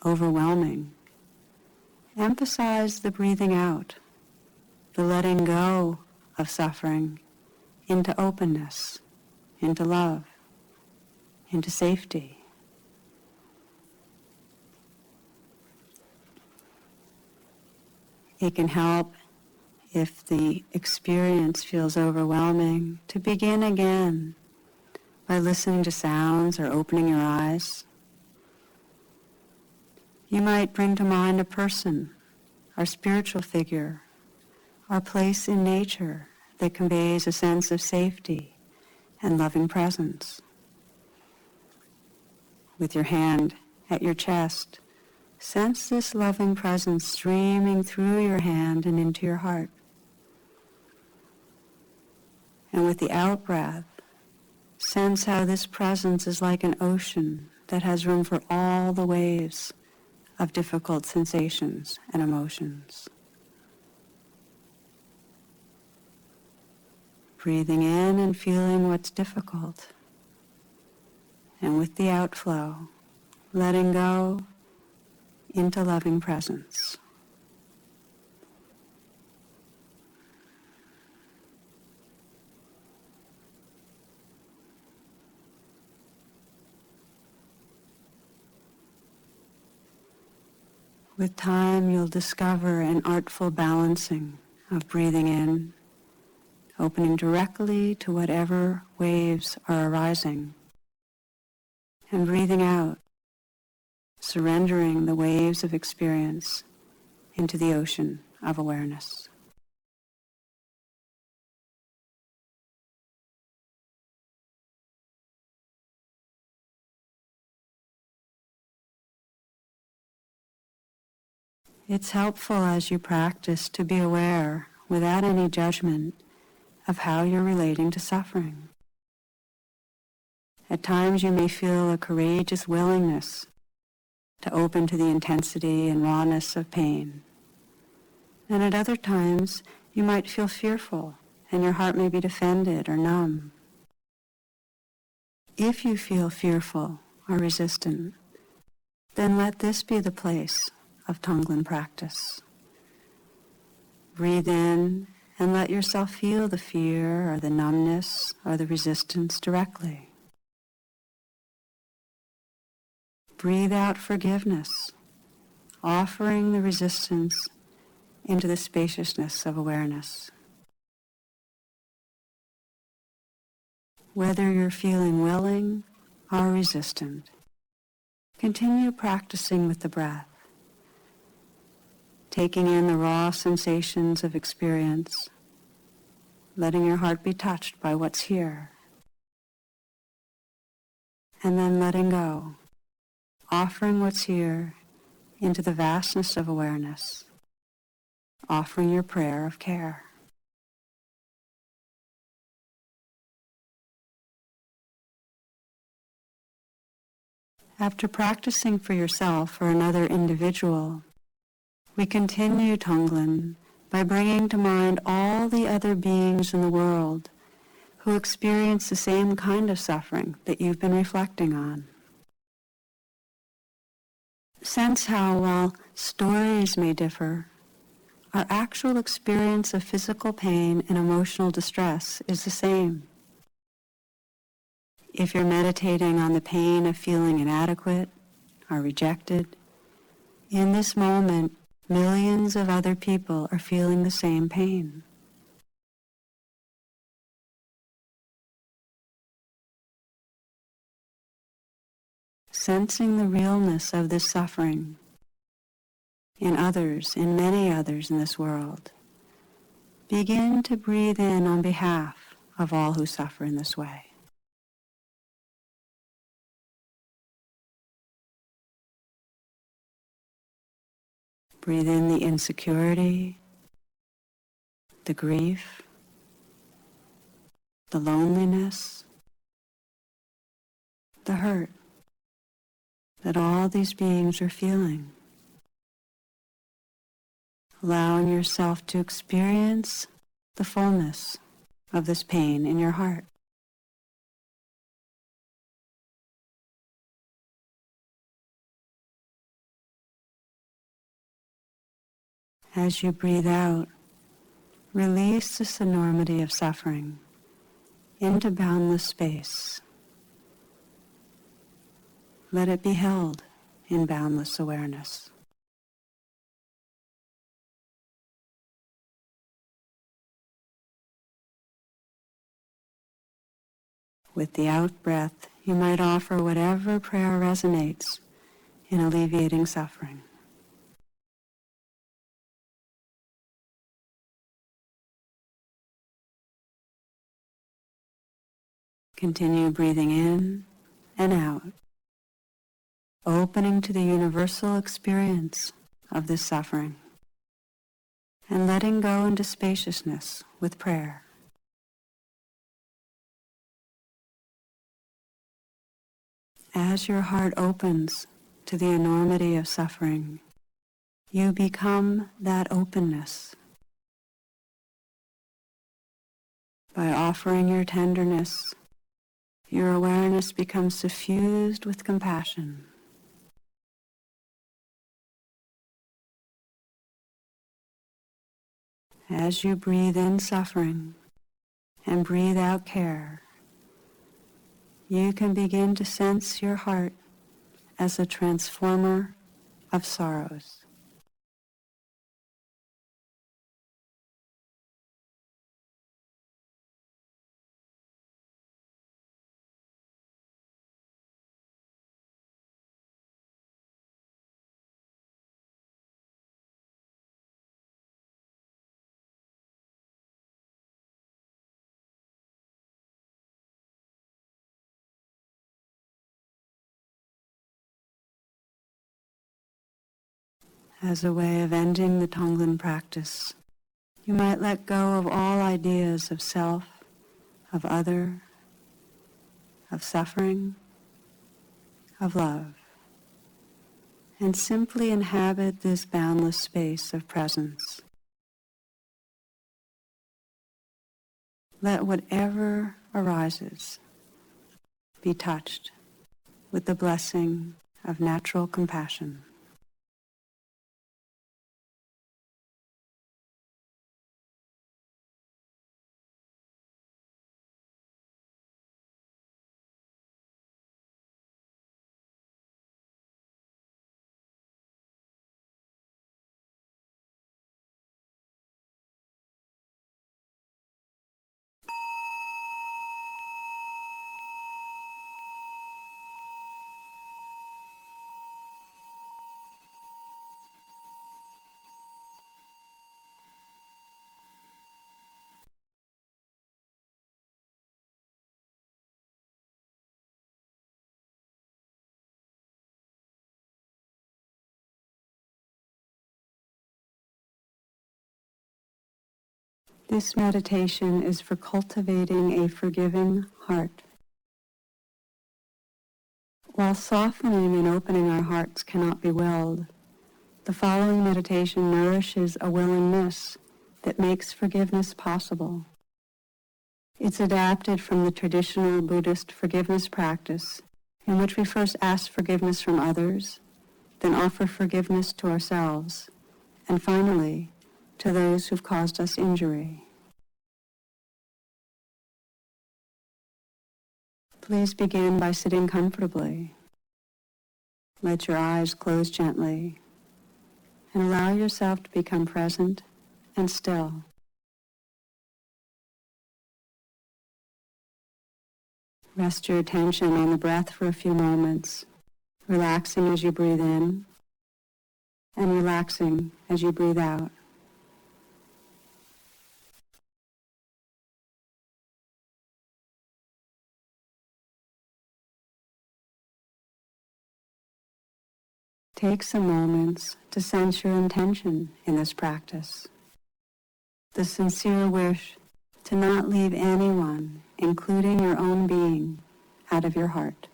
overwhelming, emphasize the breathing out, the letting go of suffering into openness, into love, into safety. It can help, if the experience feels overwhelming, to begin again by listening to sounds or opening your eyes. You might bring to mind a person, or spiritual figure, or place in nature that conveys a sense of safety and loving presence. With your hand at your chest, sense this loving presence streaming through your hand and into your heart. And with the out-breath, sense how this presence is like an ocean that has room for all the waves of difficult sensations and emotions. Breathing in and feeling what's difficult. And with the outflow, letting go into loving presence. With time, you'll discover an artful balancing of breathing in, opening directly to whatever waves are arising, and breathing out, surrendering the waves of experience into the ocean of awareness. It's helpful as you practice to be aware, without any judgment, of how you're relating to suffering. At times you may feel a courageous willingness to open to the intensity and rawness of pain. And at other times you might feel fearful and your heart may be defended or numb. If you feel fearful or resistant, then let this be the place of Tonglen practice. Breathe in and let yourself feel the fear or the numbness or the resistance directly. Breathe out forgiveness, offering the resistance into the spaciousness of awareness. Whether you're feeling willing or resistant, continue practicing with the breath, taking in the raw sensations of experience, letting your heart be touched by what's here, and then letting go, offering what's here into the vastness of awareness, offering your prayer of care. After practicing for yourself or another individual, we continue Tonglen by bringing to mind all the other beings in the world who experience the same kind of suffering that you've been reflecting on. Sense how, while stories may differ, our actual experience of physical pain and emotional distress is the same. If you're meditating on the pain of feeling inadequate or rejected, in this moment, millions of other people are feeling the same pain. sensing the realness of this suffering in others, in many others in this world. Begin to breathe in on behalf of all who suffer in this way. Breathe in the insecurity, the grief, the loneliness, the hurt that all these beings are feeling. Allowing yourself to experience the fullness of this pain in your heart. As you breathe out, release this enormity of suffering into boundless space. Let it be held in boundless awareness. With the out-breath, you might offer whatever prayer resonates in alleviating suffering. Continue breathing in and out, opening to the universal experience of this suffering, and letting go into spaciousness with prayer. As your heart opens to the enormity of suffering, you become that openness. By offering your tenderness, your awareness becomes suffused with compassion. As you breathe in suffering and breathe out care, you can begin to sense your heart as a transformer of sorrows. As a way of ending the Tonglen practice, you might let go of all ideas of self, of other, of suffering, of love, and simply inhabit this boundless space of presence. Let whatever arises be touched with the blessing of natural compassion. This meditation is for cultivating a forgiving heart. While softening and opening our hearts cannot be willed, the following meditation nourishes a willingness that makes forgiveness possible. It's adapted from the traditional Buddhist forgiveness practice, in which we first ask forgiveness from others, then offer forgiveness to ourselves, and finally, to those who've caused us injury. Please begin by sitting comfortably. Let your eyes close gently, and allow yourself to become present and still. Rest your attention on the breath for a few moments, relaxing as you breathe in and relaxing as you breathe out. Take some moments to sense your intention in this practice, the sincere wish to not leave anyone, including your own being, out of your heart.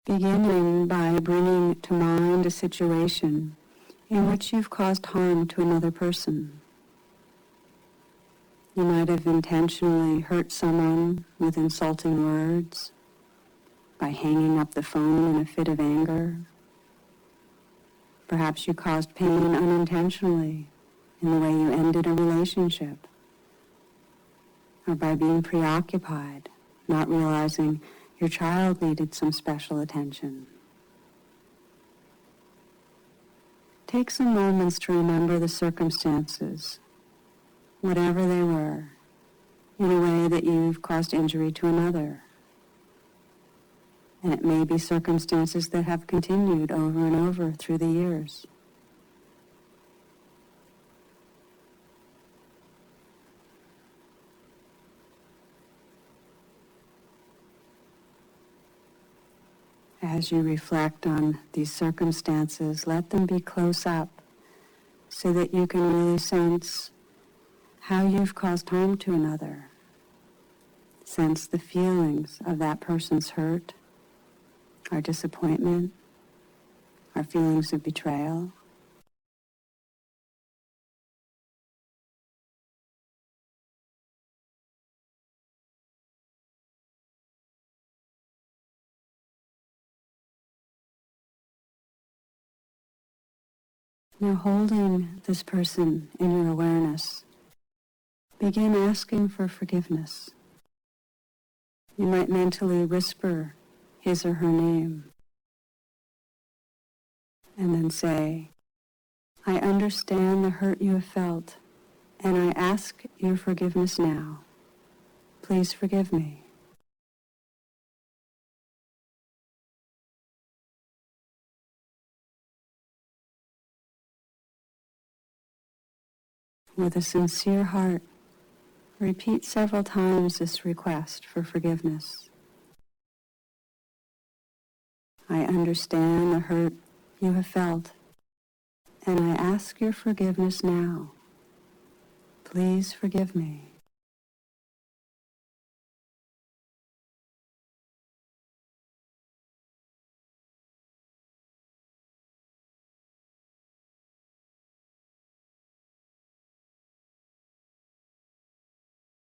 Beginning by bringing to mind a situation in which you've caused harm to another person. You might have intentionally hurt someone with insulting words, by hanging up the phone in a fit of anger. Perhaps you caused pain unintentionally in the way you ended a relationship, or by being preoccupied, not realizing your child needed some special attention. Take some moments to remember the circumstances, whatever they were, in a way that you've caused injury to another. And it may be circumstances that have continued over and over through the years. As you reflect on these circumstances, let them be close up so that you can really sense how you've caused harm to another. Sense the feelings of that person's hurt, our disappointment, our feelings of betrayal. Now, holding this person in your awareness, begin asking for forgiveness. You might mentally whisper his or her name and then say, I understand the hurt you have felt, and I ask your forgiveness now. Please forgive me. With a sincere heart, repeat several times this request for forgiveness. I understand the hurt you have felt, and I ask your forgiveness now. Please forgive me.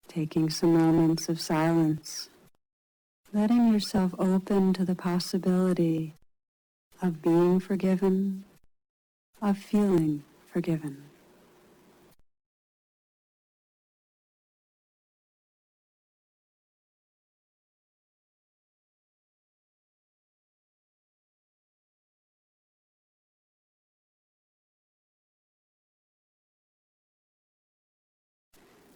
Taking some moments of silence, letting yourself open to the possibility of being forgiven, of feeling forgiven.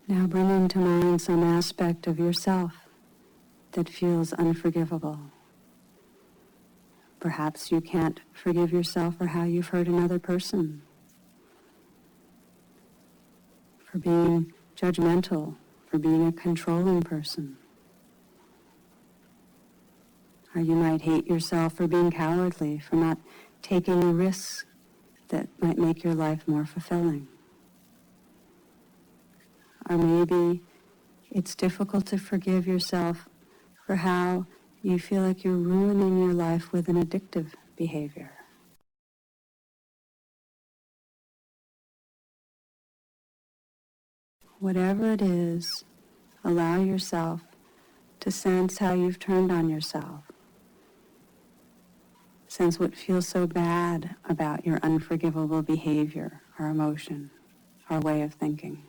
Now bring into mind some aspect of yourself that feels unforgivable. Perhaps you can't forgive yourself for how you've hurt another person, for being judgmental, for being a controlling person. Or you might hate yourself for being cowardly, for not taking the risks that might make your life more fulfilling. Or maybe it's difficult to forgive yourself for how you feel like you're ruining your life with an addictive behavior. Whatever it is, allow yourself to sense how you've turned on yourself. Sense what feels so bad about your unforgivable behavior or emotion or way of thinking.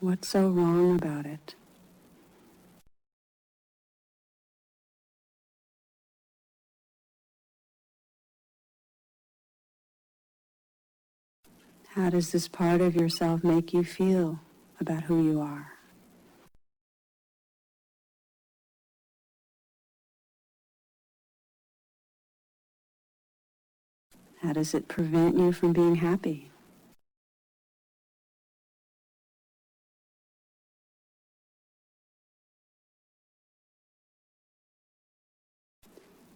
What's so wrong about it? How does this part of yourself make you feel about who you are? How does it prevent you from being happy?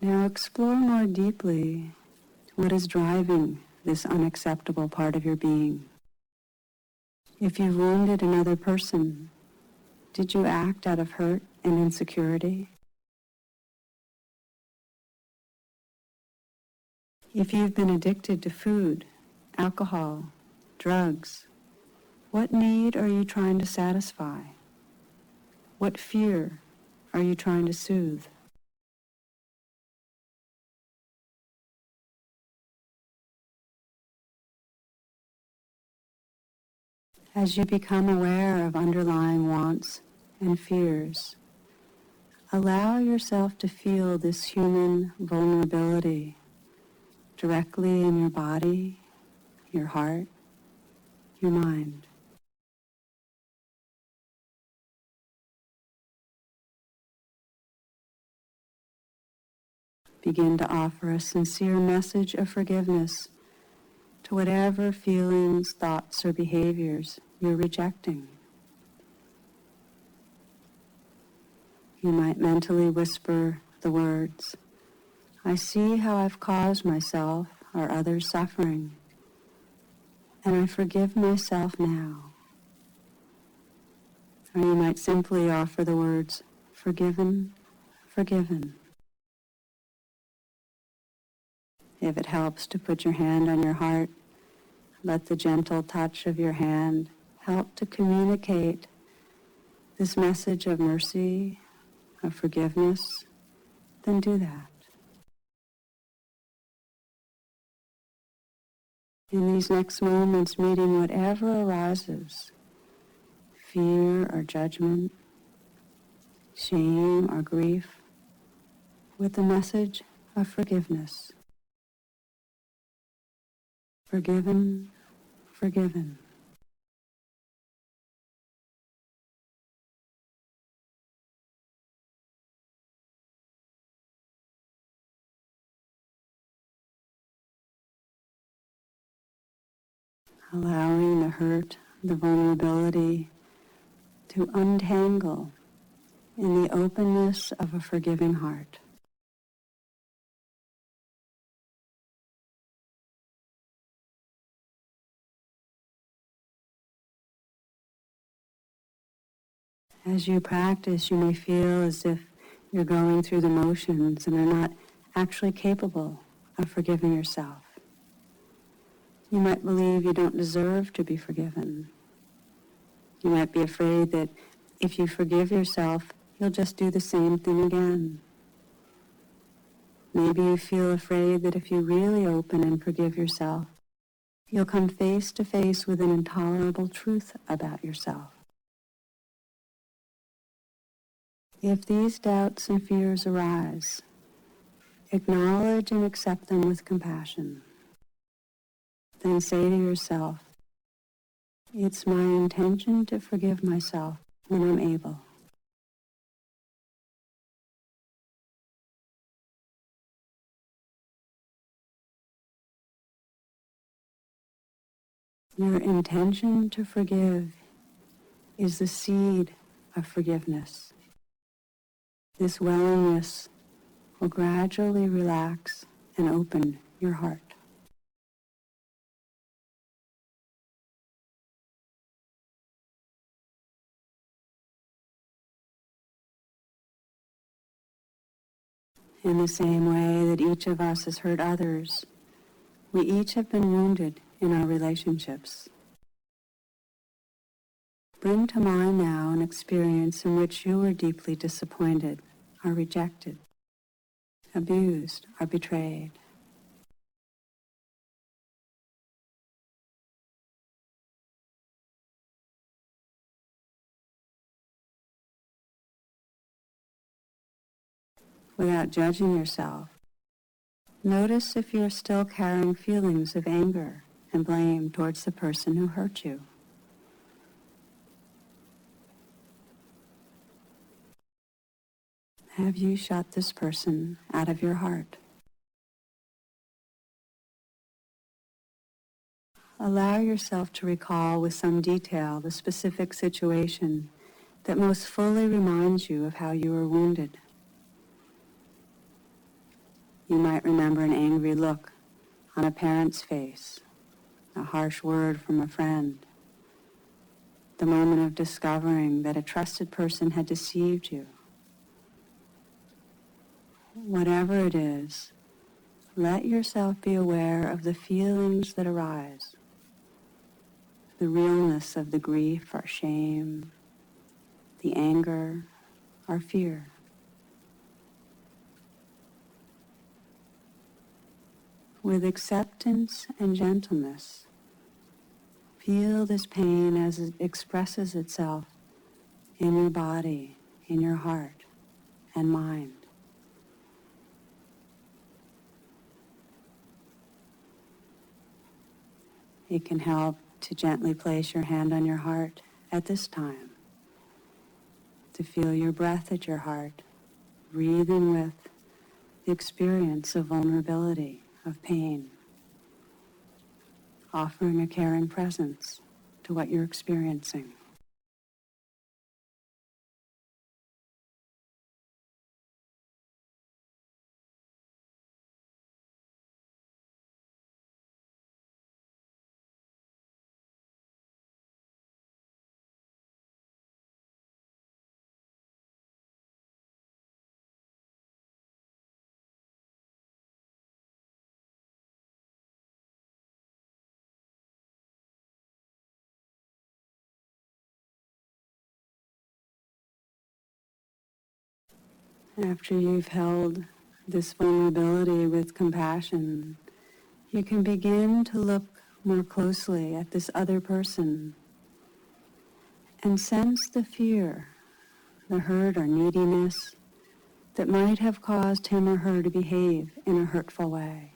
Now explore more deeply what is driving this unacceptable part of your being. If you wounded another person, did you act out of hurt and insecurity? If you've been addicted to food, alcohol, drugs, what need are you trying to satisfy? What fear are you trying to soothe? As you become aware of underlying wants and fears, allow yourself to feel this human vulnerability directly in your body, your heart, your mind. Begin to offer a sincere message of forgiveness to whatever feelings, thoughts, or behaviors you're rejecting. You might mentally whisper the words, "I see how I've caused myself or others suffering, and I forgive myself now." Or you might simply offer the words, "Forgiven, forgiven." If it helps to put your hand on your heart, let the gentle touch of your hand help to communicate this message of mercy, of forgiveness. Then do that. In these next moments, meeting whatever arises, fear or judgment, shame or grief, with the message of forgiveness. Forgiven, forgiven. Allowing the hurt, the vulnerability to untangle in the openness of a forgiving heart. As you practice, you may feel as if you're going through the motions and are not actually capable of forgiving yourself. You might believe you don't deserve to be forgiven. You might be afraid that if you forgive yourself, you'll just do the same thing again. Maybe you feel afraid that if you really open and forgive yourself, you'll come face to face with an intolerable truth about yourself. If these doubts and fears arise, acknowledge and accept them with compassion. Then say to yourself, "It's my intention to forgive myself when I'm able." Your intention to forgive is the seed of forgiveness. This willingness will gradually relax and open your heart. In the same way that each of us has hurt others, we each have been wounded in our relationships. Bring to mind now an experience in which you were deeply disappointed or rejected, abused or betrayed. without judging yourself. Notice if you're still carrying feelings of anger and blame towards the person who hurt you. Have you shut this person out of your heart? Allow yourself to recall with some detail the specific situation that most fully reminds you of how you were wounded. You might remember an angry look on a parent's face, a harsh word from a friend, the moment of discovering that a trusted person had deceived you. Whatever it is, let yourself be aware of the feelings that arise, the realness of the grief or shame, the anger or fear. With acceptance and gentleness, feel this pain as it expresses itself in your body, in your heart and mind. It can help to gently place your hand on your heart at this time, to feel your breath at your heart, breathing with the experience of vulnerability, of pain, offering a caring presence to what you're experiencing. After you've held this vulnerability with compassion, you can begin to look more closely at this other person and sense the fear, the hurt or neediness that might have caused him or her to behave in a hurtful way.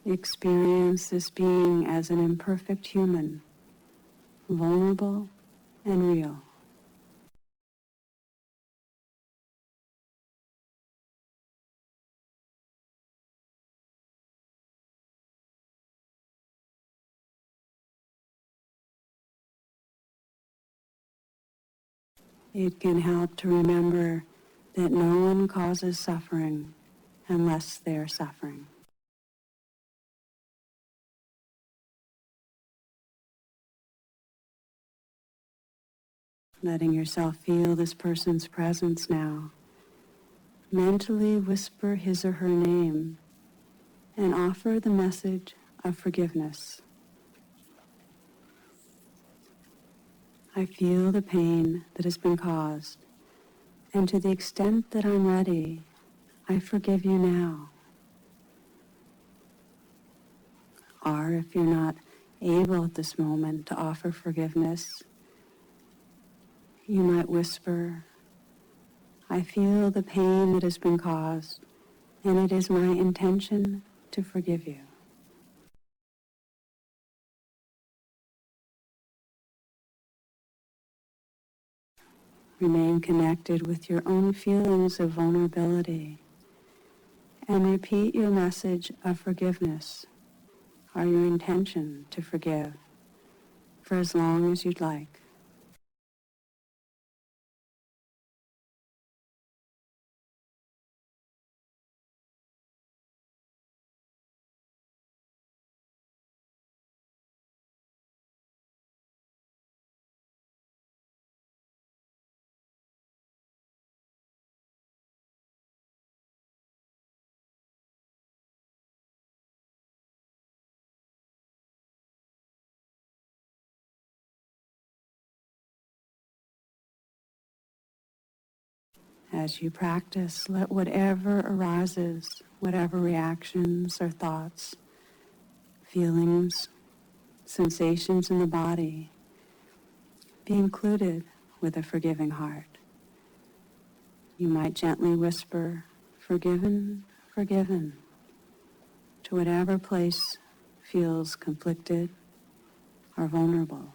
Experience this being as an imperfect human, vulnerable and real. It can help to remember that no one causes suffering unless they are suffering. Letting yourself feel this person's presence now, mentally whisper his or her name and offer the message of forgiveness. I feel the pain that has been caused, and to the extent that I'm ready, I forgive you now. Or if you're not able at this moment to offer forgiveness, you might whisper, I feel the pain that has been caused, and it is my intention to forgive you. Remain connected with your own feelings of vulnerability and repeat your message of forgiveness or your intention to forgive for as long as you'd like. As you practice, let whatever arises, whatever reactions or thoughts, feelings, sensations in the body. Be included with a forgiving heart. You might gently whisper, "Forgiven, forgiven," to whatever place feels conflicted or vulnerable.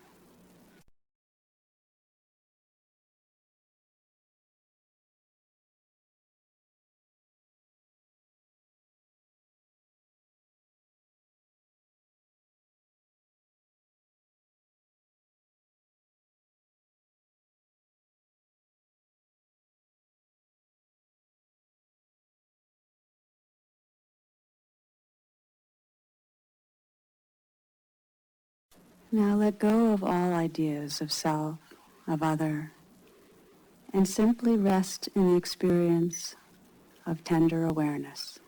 Now let go of all ideas of self, of other, and simply rest in the experience of tender awareness.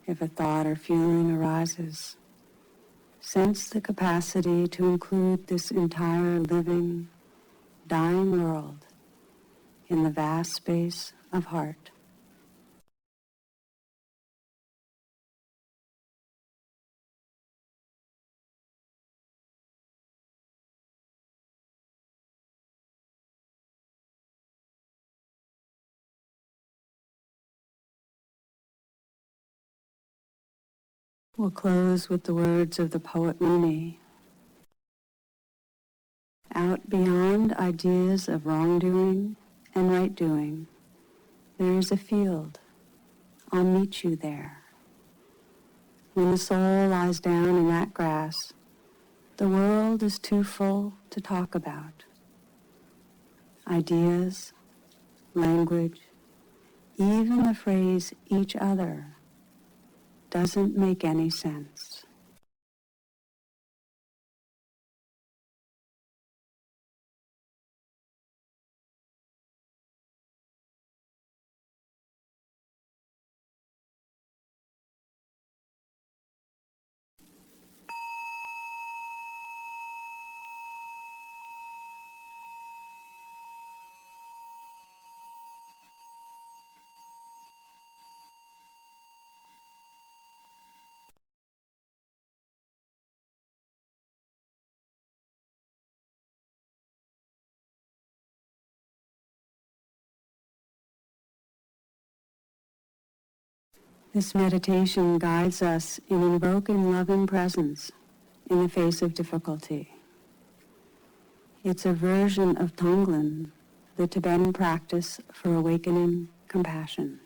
If a thought or feeling arises, sense the capacity to include this entire living, dying world in the vast space of heart. We'll close with the words of the poet Rumi. Out beyond ideas of wrongdoing and right doing, there is a field. I'll meet you there. When the soul lies down in that grass, the world is too full to talk about. Ideas, language, even the phrase each other doesn't make any sense. This meditation guides us in invoking loving presence in the face of difficulty. It's a version of Tonglen, the Tibetan practice for awakening compassion.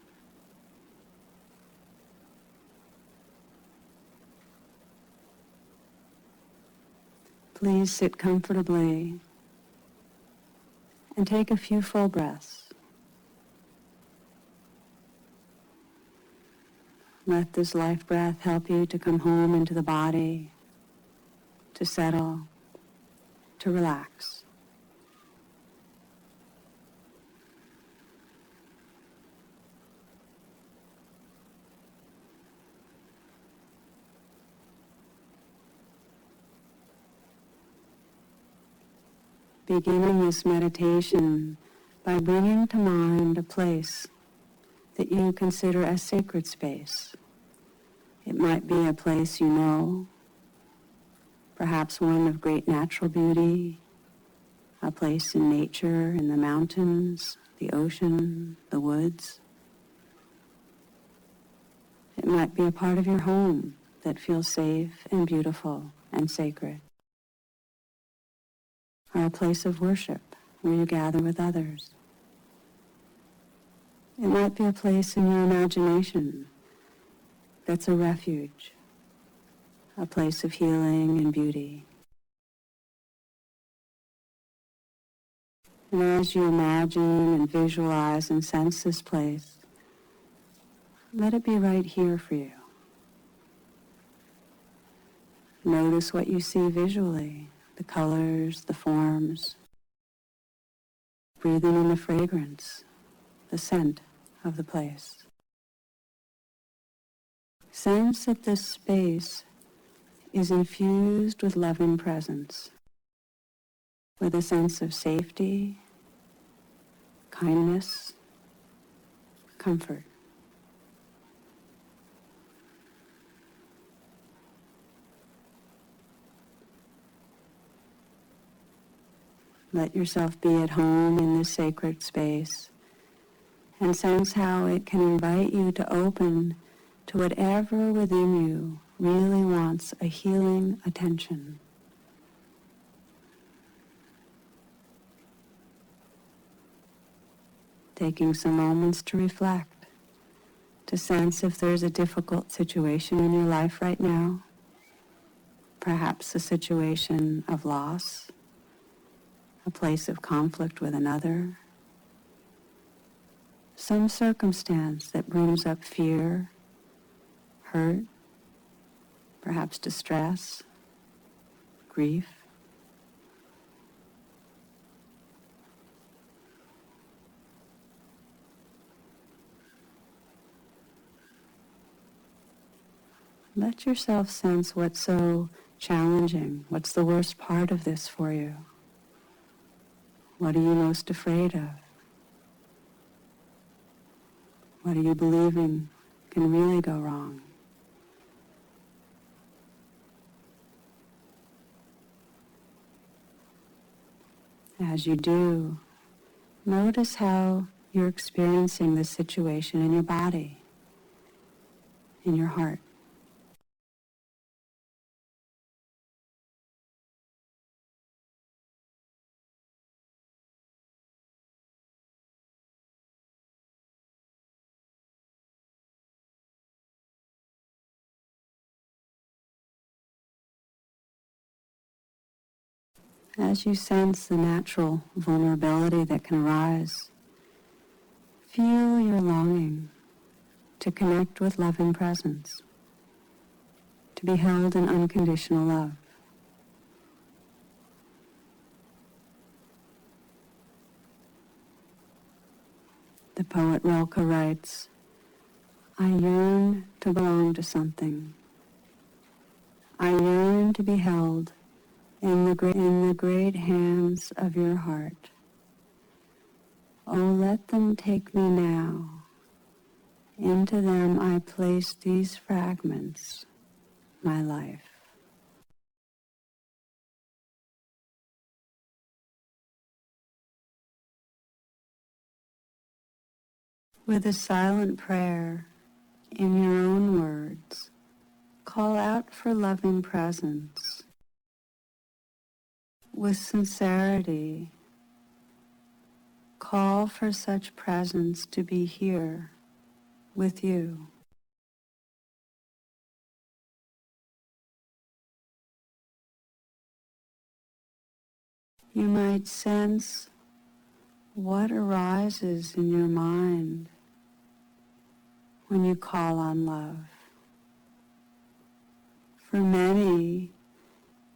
Please sit comfortably and take a few full breaths. Let this life breath help you to come home into the body, to settle, to relax. Beginning this meditation by bringing to mind a place that you consider a sacred space. It might be a place you know, perhaps one of great natural beauty, a place in nature, in the mountains, the ocean, the woods. It might be a part of your home that feels safe and beautiful and sacred, or a place of worship where you gather with others. It might be a place in your imagination that's a refuge, a place of healing and beauty. And as you imagine and visualize and sense this place, let it be right here for you. Notice what you see visually, the colors, the forms, breathing in the fragrance, the scent of the place. Sense that this space is infused with loving presence, with a sense of safety, kindness, comfort. Let yourself be at home in this sacred space and sense how it can invite you to open to whatever within you really wants a healing attention. Taking some moments to reflect, to sense if there's a difficult situation in your life right now, perhaps a situation of loss, a place of conflict with another, some circumstance that brings up fear, hurt, perhaps distress, grief. Let yourself sense what's so challenging. What's the worst part of this for you? What are you most afraid of? What are you believing can really go wrong? As you do, notice how you're experiencing this situation in your body, in your heart. As you sense the natural vulnerability that can arise, feel your longing to connect with loving presence, to be held in unconditional love. The poet Rilke writes, "I yearn to belong to something. I yearn to be held in the great hands of your heart. Oh, let them take me now. Into them I place these fragments, my life." With a silent prayer, in your own words, call out for loving presence. With sincerity, call for such presence to be here with you. You might sense what arises in your mind when you call on love. For many,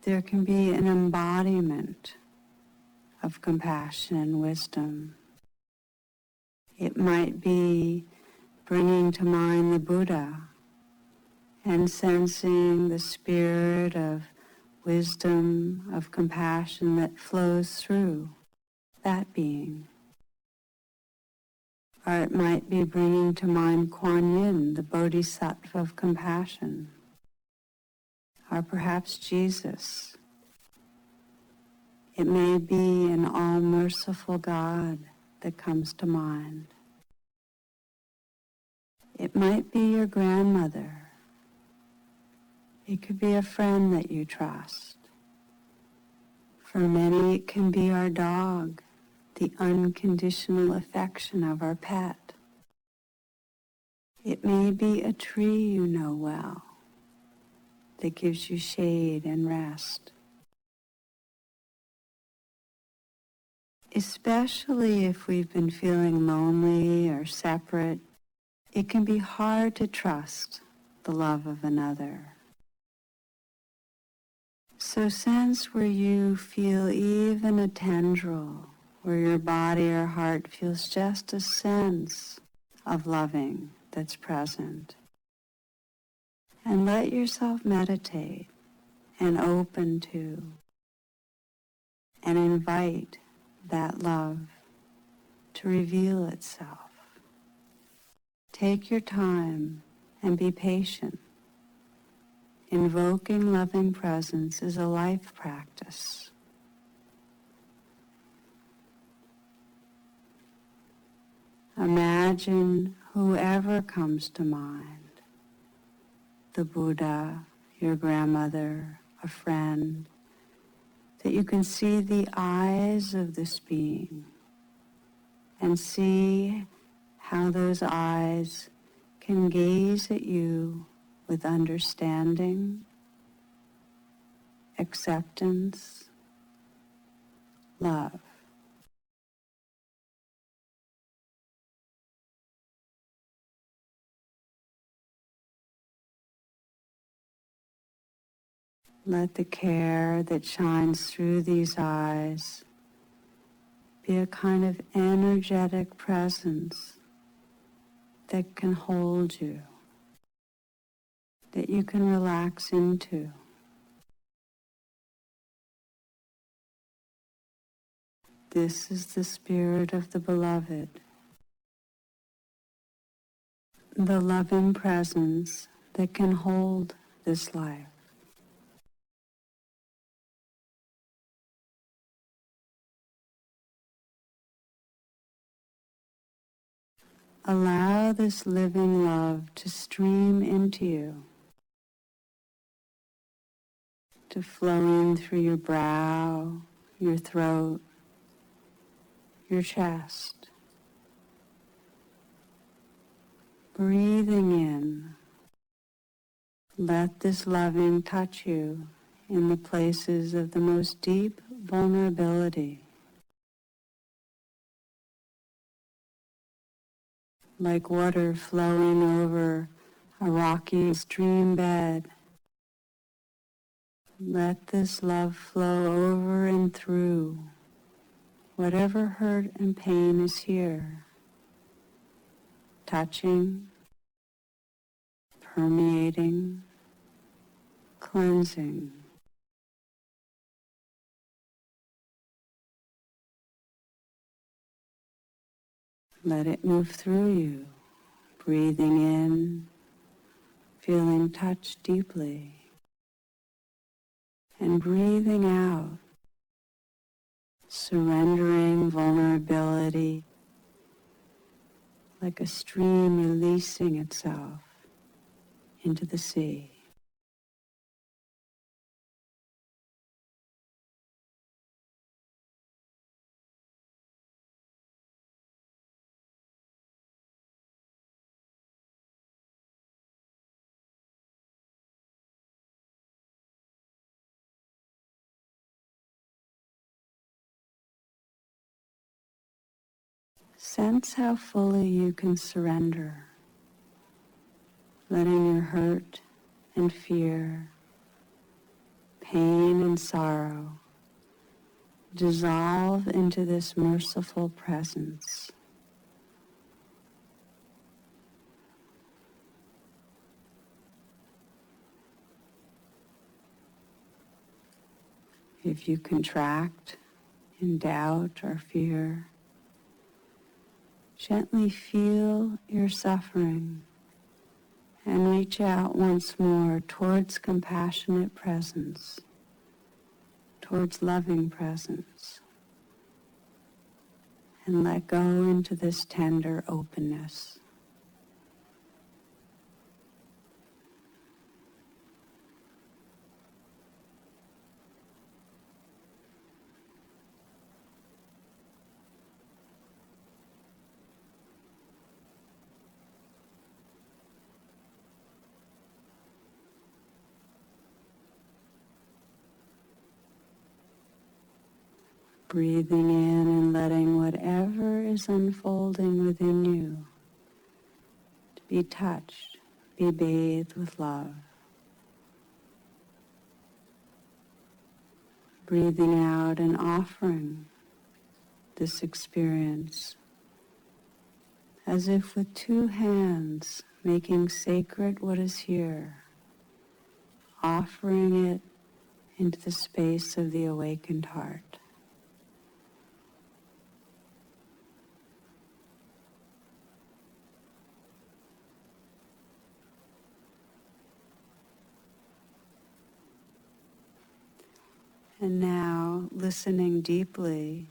there can be an embodiment of compassion and wisdom. It might be bringing to mind the Buddha and sensing the spirit of wisdom, of compassion that flows through that being. Or it might be bringing to mind Kuan Yin, the Bodhisattva of compassion. Or perhaps Jesus. It may be an all-merciful God that comes to mind. It might be your grandmother. It could be a friend that you trust. For many, it can be our dog, the unconditional affection of our pet. It may be a tree you know well that gives you shade and rest. Especially if we've been feeling lonely or separate, it can be hard to trust the love of another. So sense where you feel even a tendril, where your body or heart feels just a sense of loving that's present. And let yourself meditate and open to and invite that love to reveal itself. Take your time and be patient. Invoking loving presence is a life practice. Imagine whoever comes to mind, the Buddha, your grandmother, a friend, that you can see the eyes of this being and see how those eyes can gaze at you with understanding, acceptance, love. Let the care that shines through these eyes be a kind of energetic presence that can hold you, that you can relax into. This is the spirit of the beloved, the loving presence that can hold this life. Allow this living love to stream into you, to flow in through your brow, your throat, your chest. Breathing in, let this loving touch you in the places of the most deep vulnerability, like water flowing over a rocky stream bed. Let this love flow over and through whatever hurt and pain is here, touching, permeating, cleansing. Let it move through you, breathing in, feeling touched deeply, and breathing out, surrendering vulnerability like a stream releasing itself into the sea. Sense how fully you can surrender, letting your hurt and fear, pain and sorrow dissolve into this merciful presence. If you contract in doubt or fear, gently feel your suffering and reach out once more towards compassionate presence, towards loving presence, and let go into this tender openness. Breathing in and letting whatever is unfolding within you to be touched, be bathed with love. Breathing out and offering this experience as if with two hands making sacred what is here, offering it into the space of the awakened heart. And now, listening deeply,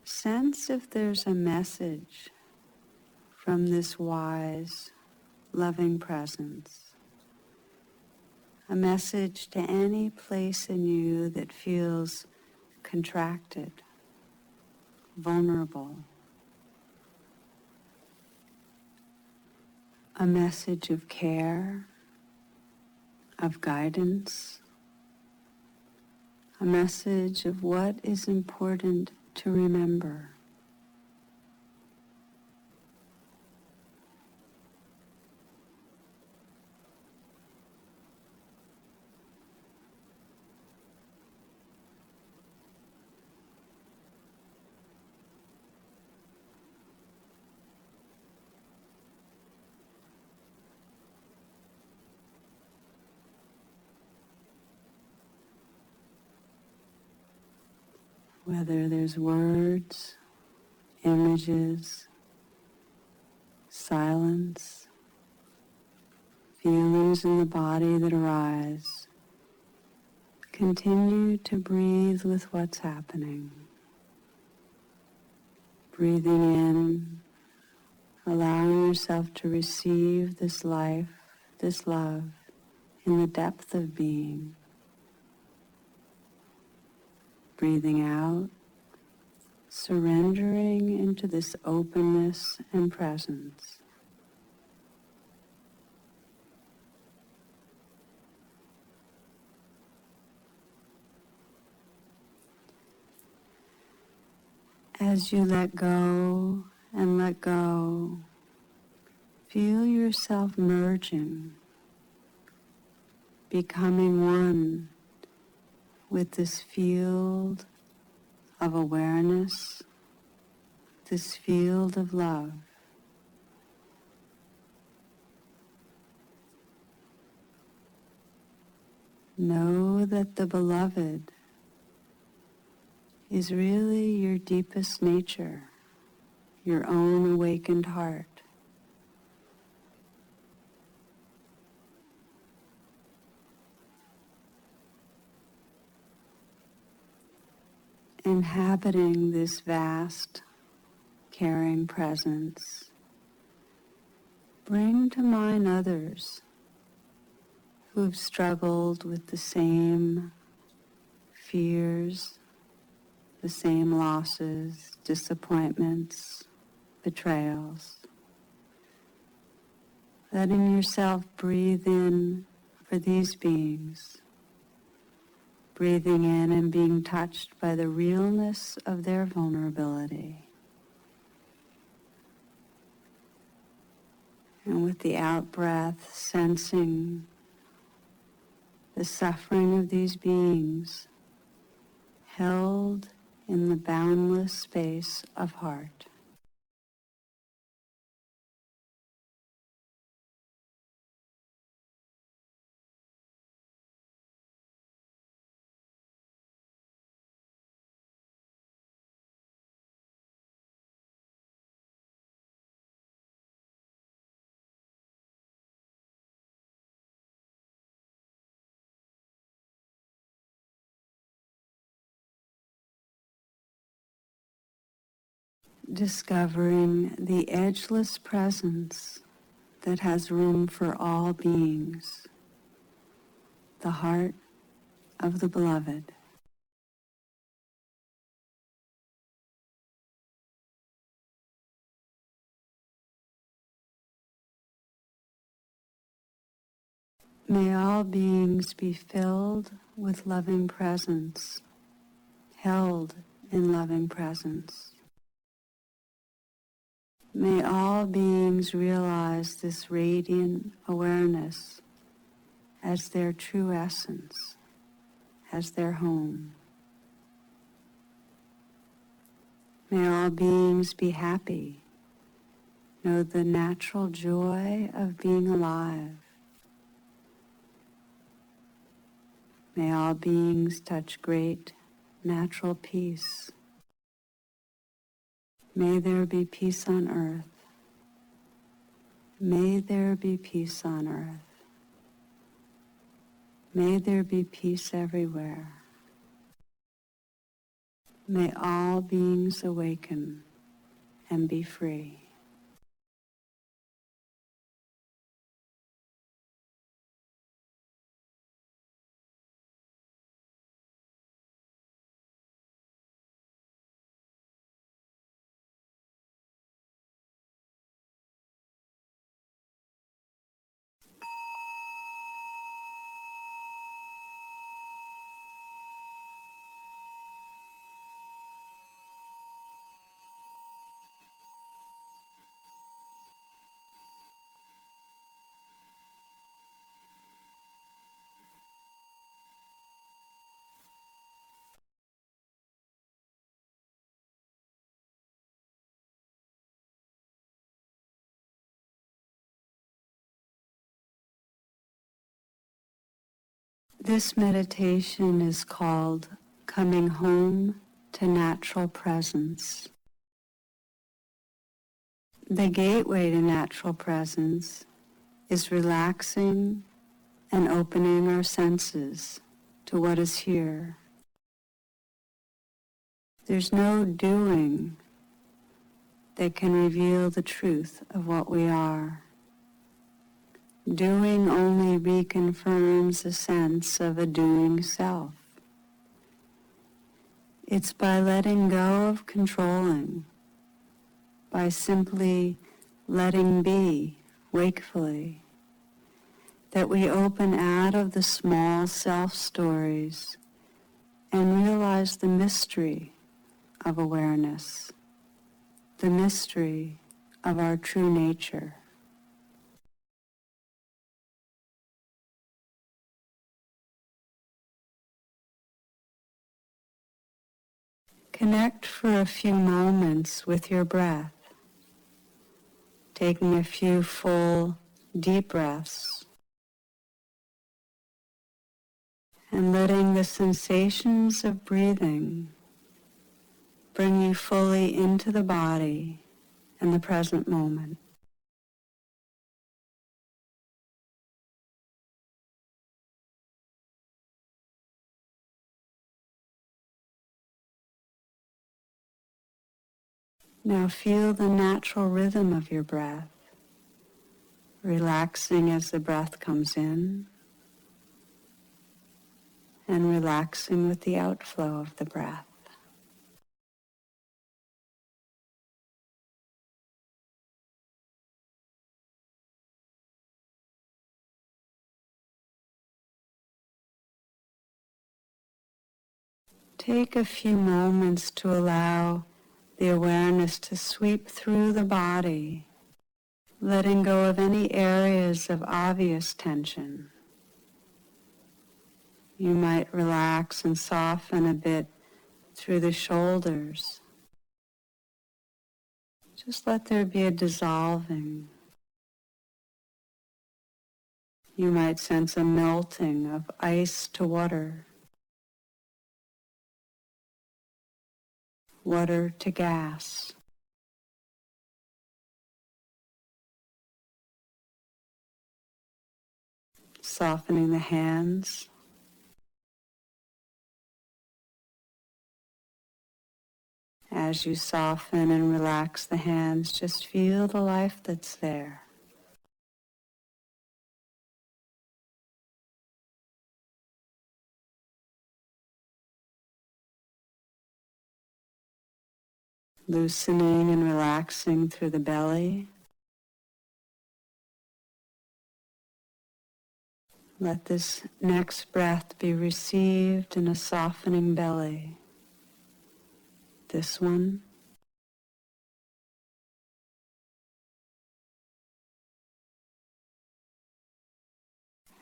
sense if there's a message from this wise, loving presence. A message to any place in you that feels contracted, vulnerable. A message of care, of guidance. A message of what is important to remember. Whether there's words, images, silence, feelings in the body that arise, continue to breathe with what's happening. Breathing in, allowing yourself to receive this life, this love, in the depth of being. Breathing out, surrendering into this openness and presence. As you let go and let go, feel yourself merging, becoming one with this field of awareness, this field of love. Know that the beloved is really your deepest nature, your own awakened heart. Inhabiting this vast, caring presence, bring to mind others who've struggled with the same fears, the same losses, disappointments, betrayals. Letting yourself breathe in for these beings, breathing in and being touched by the realness of their vulnerability. And with the out-breath, sensing the suffering of these beings held in the boundless space of heart. Discovering the edgeless presence that has room for all beings, the heart of the beloved. May all beings be filled with loving presence, held in loving presence. May all beings realize this radiant awareness as their true essence, as their home. May all beings be happy, know the natural joy of being alive. May all beings touch great natural peace. May there be peace on earth. May there be peace on earth. May there be peace everywhere. May all beings awaken and be free. This meditation is called Coming Home to Natural Presence. The gateway to natural presence is relaxing and opening our senses to what is here. There's no doing that can reveal the truth of what we are. Doing only reconfirms a sense of a doing self. It's by letting go of controlling, by simply letting be wakefully, that we open out of the small self-stories and realize the mystery of awareness, the mystery of our true nature. Connect for a few moments with your breath, taking a few full, deep breaths, and letting the sensations of breathing bring you fully into the body and the present moment. Now feel the natural rhythm of your breath, relaxing as the breath comes in and relaxing with the outflow of the breath. Take a few moments to allow the awareness to sweep through the body, letting go of any areas of obvious tension. You might relax and soften a bit through the shoulders. Just let there be a dissolving. You might sense a melting of ice to water, water to gas. Softening the hands. As you soften and relax the hands, just feel the life that's there. Loosening and relaxing through the belly. Let this next breath be received in a softening belly. This one.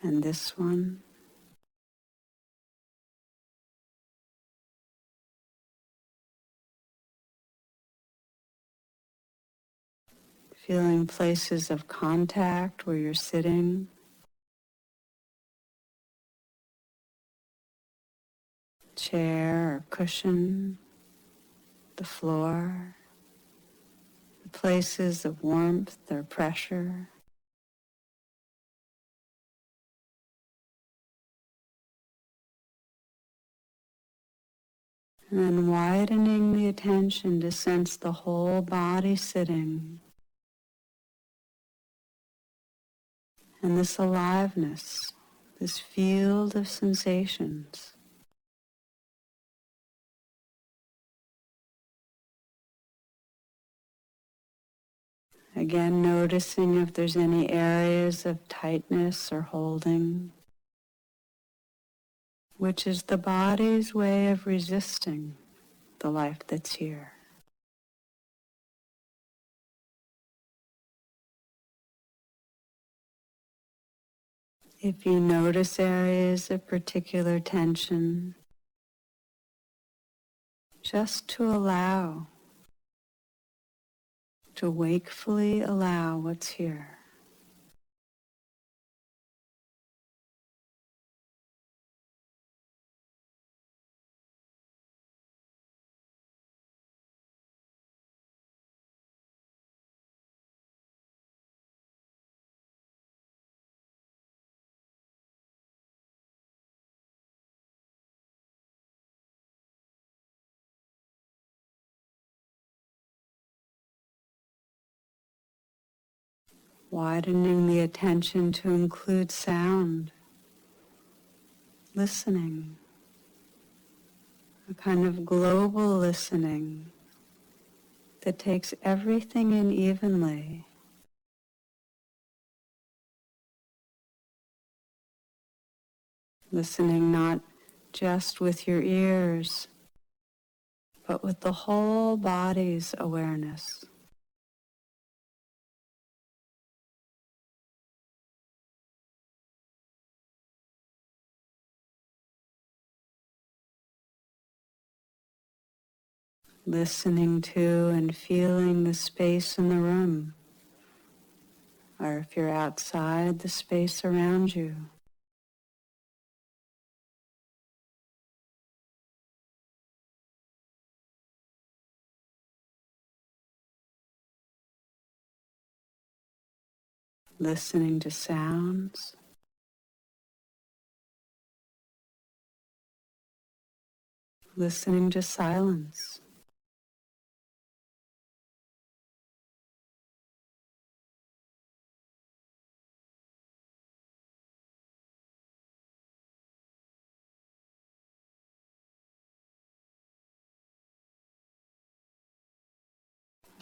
And this one. Feeling places of contact where you're sitting. Chair or cushion, the floor, the places of warmth or pressure. And then widening the attention to sense the whole body sitting. And this aliveness, this field of sensations. Again, noticing if there's any areas of tightness or holding, which is the body's way of resisting the life that's here. If you notice areas of particular tension, just to allow, to wakefully allow what's here. widening the attention to include sound, listening, a kind of global listening that takes everything in evenly. Listening not just with your ears, but with the whole body's awareness. Listening to and feeling the space in the room, or if you're outside, the space around you. Listening to sounds, listening to silence.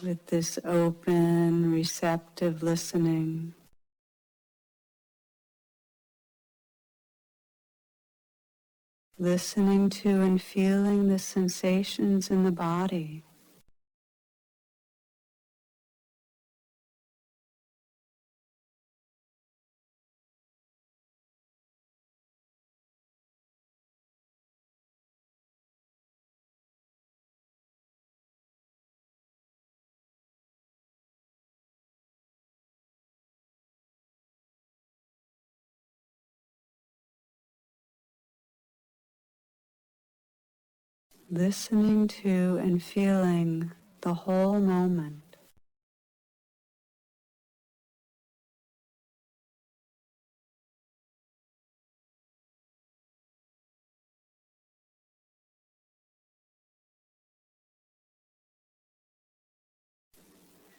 With this open, receptive listening, listening to and feeling the sensations in the body. Listening to and feeling the whole moment.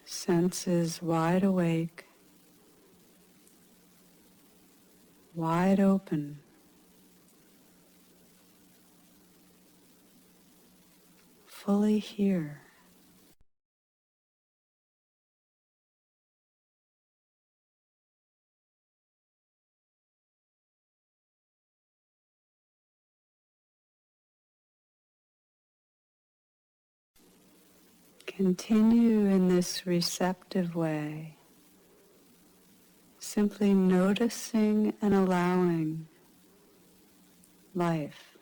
Senses wide awake, wide open, fully here. Continue in this receptive way, simply noticing and allowing life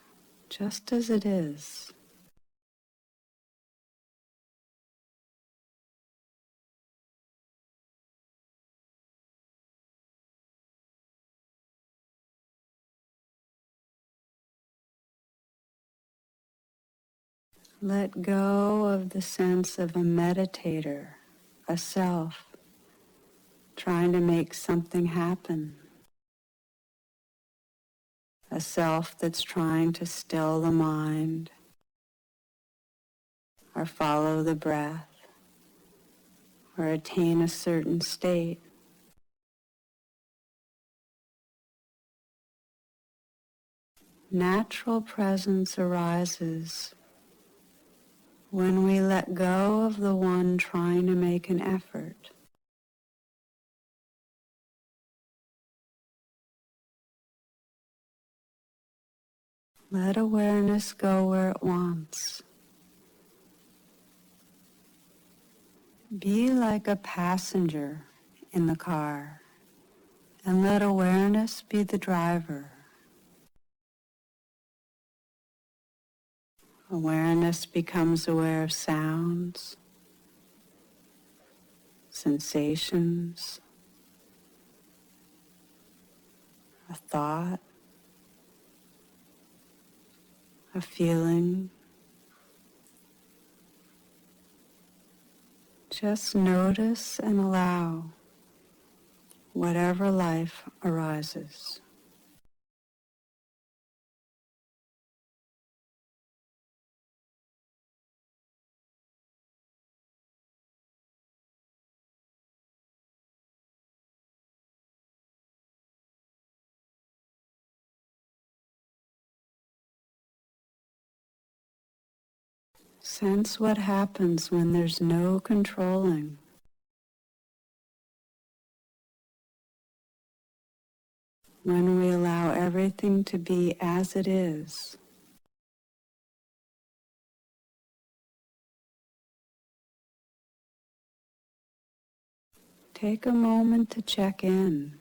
just as it is. Let go of the sense of a meditator, a self, trying to make something happen. A self that's trying to still the mind or follow the breath or attain a certain state. Natural presence arises when we let go of the one trying to make an effort. Let awareness go where it wants. Be like a passenger in the car, and let awareness be the driver. Awareness becomes aware of sounds, sensations, a thought, a feeling. Just notice and allow whatever life arises. Sense what happens when there's no controlling. When we allow everything to be as it is. Take a moment to check in.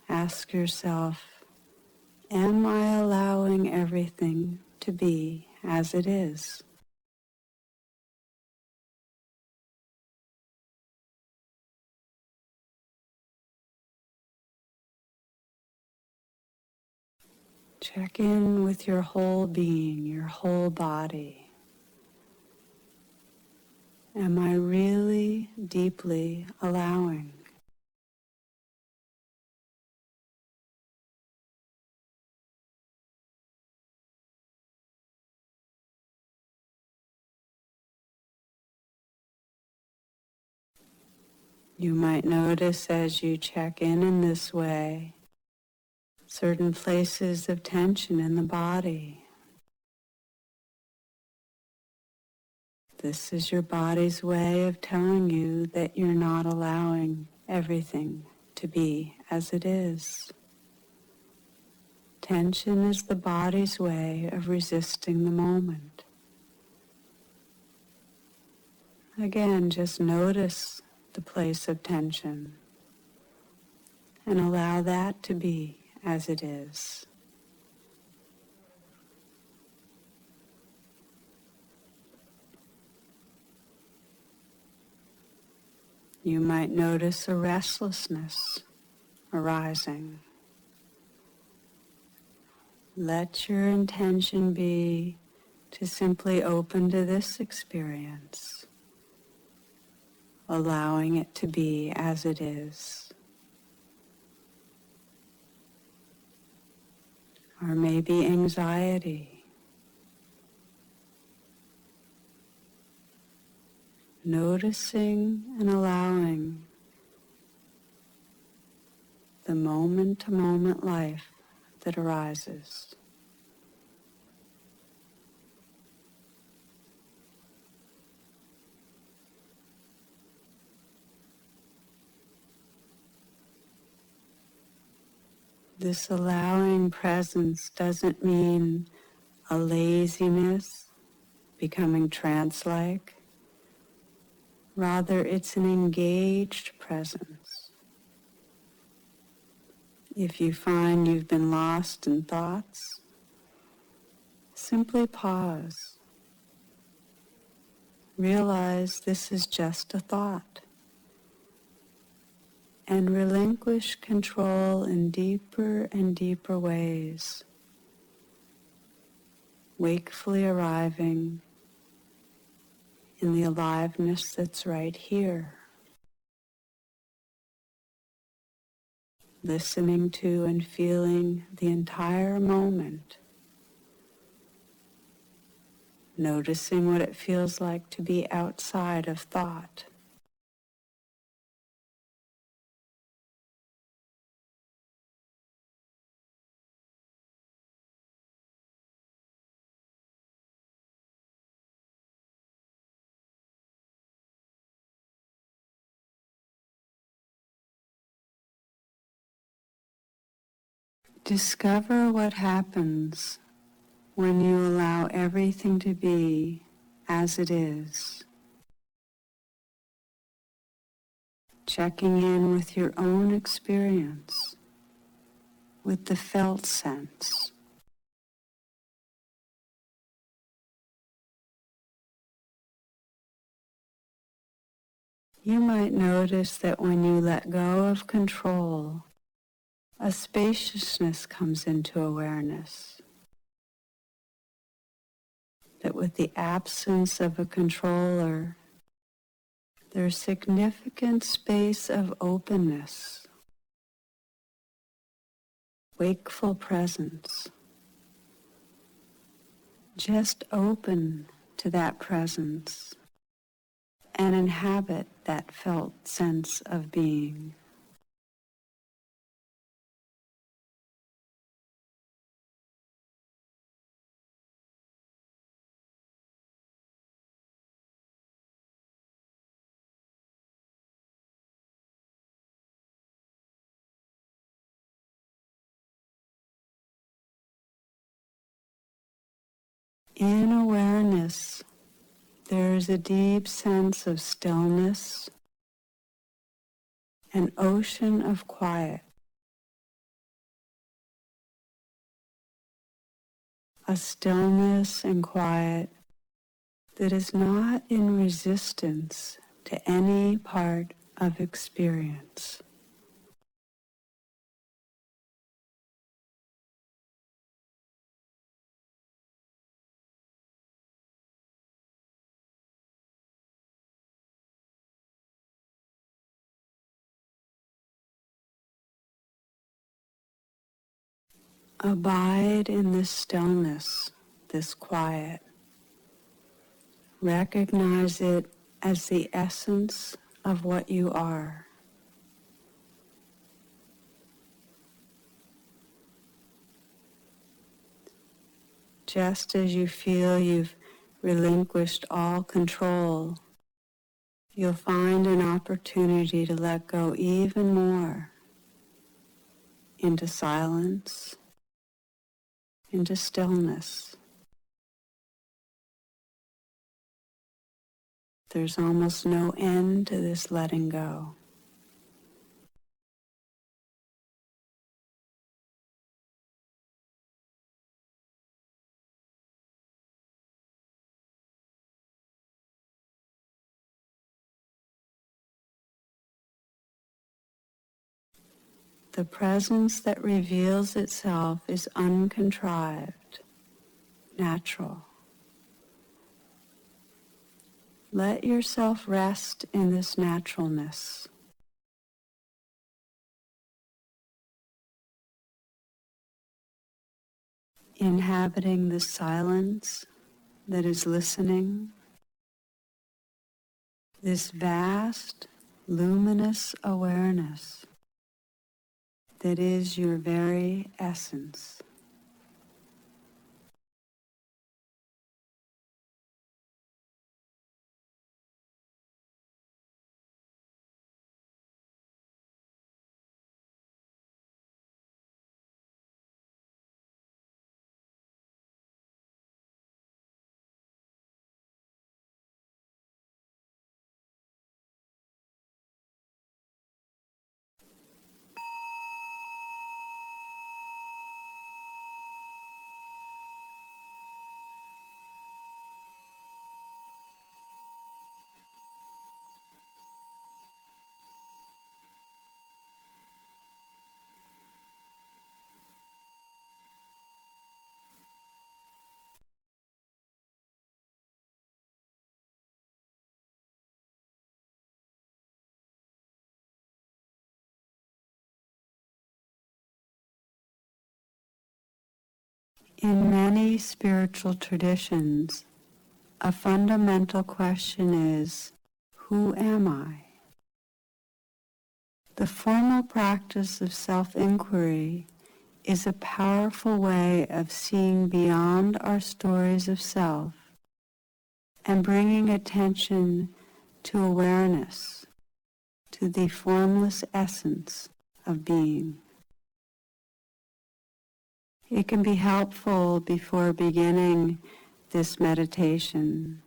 Ask yourself, am I allowing everything to be as it is? Check in with your whole being, your whole body. Am I really deeply allowing? You might notice as you check in this way, certain places of tension in the body. This is your body's way of telling you that you're not allowing everything to be as it is. Tension is the body's way of resisting the moment. Again, just notice the place of tension and allow that to be as it is. You might notice a restlessness arising. Let your intention be to simply open to this experience, allowing it to be as it is. Or maybe anxiety. Noticing and allowing the moment-to-moment life that arises. This allowing presence doesn't mean a laziness, becoming trance-like. Rather, it's an engaged presence. If you find you've been lost in thoughts, simply pause. Realize this is just a thought. And relinquish control in deeper and deeper ways, wakefully arriving in the aliveness that's right here, listening to and feeling the entire moment, noticing what it feels like to be outside of thought. Discover what happens when you allow everything to be as it is. Checking in with your own experience, with the felt sense. You might notice that when you let go of control, a spaciousness comes into awareness. That with the absence of a controller, there's significant space of openness, wakeful presence. Just open to that presence and inhabit that felt sense of being. In awareness, there is a deep sense of stillness, an ocean of quiet, a stillness and quiet that is not in resistance to any part of experience. Abide in this stillness, this quiet. Recognize it as the essence of what you are. Just as you feel you've relinquished all control, you'll find an opportunity to let go even more into silence, into stillness. There's almost no end to this letting go. The presence that reveals itself is uncontrived, natural. Let yourself rest in this naturalness. Inhabiting the silence that is listening, this vast, luminous awareness that is your very essence. In many spiritual traditions, a fundamental question is, who am I? The formal practice of self-inquiry is a powerful way of seeing beyond our stories of self and bringing attention to awareness, to the formless essence of being. It can be helpful before beginning this meditation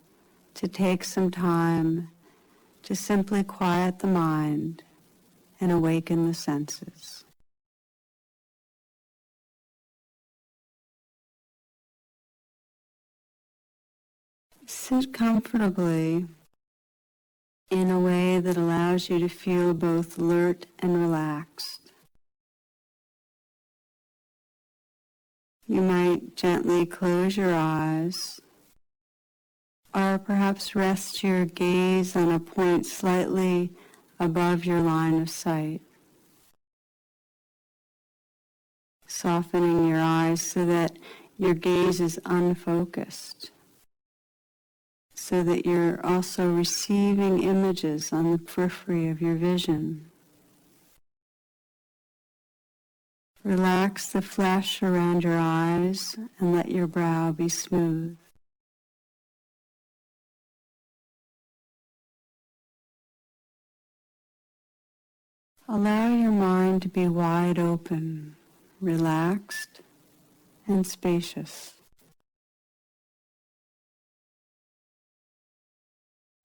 to take some time to simply quiet the mind and awaken the senses. Sit comfortably in a way that allows you to feel both alert and relaxed. You might gently close your eyes, or perhaps rest your gaze on a point slightly above your line of sight, softening your eyes so that your gaze is unfocused, so that you're also receiving images on the periphery of your vision. Relax the flesh around your eyes and let your brow be smooth. Allow your mind to be wide open, relaxed, and spacious.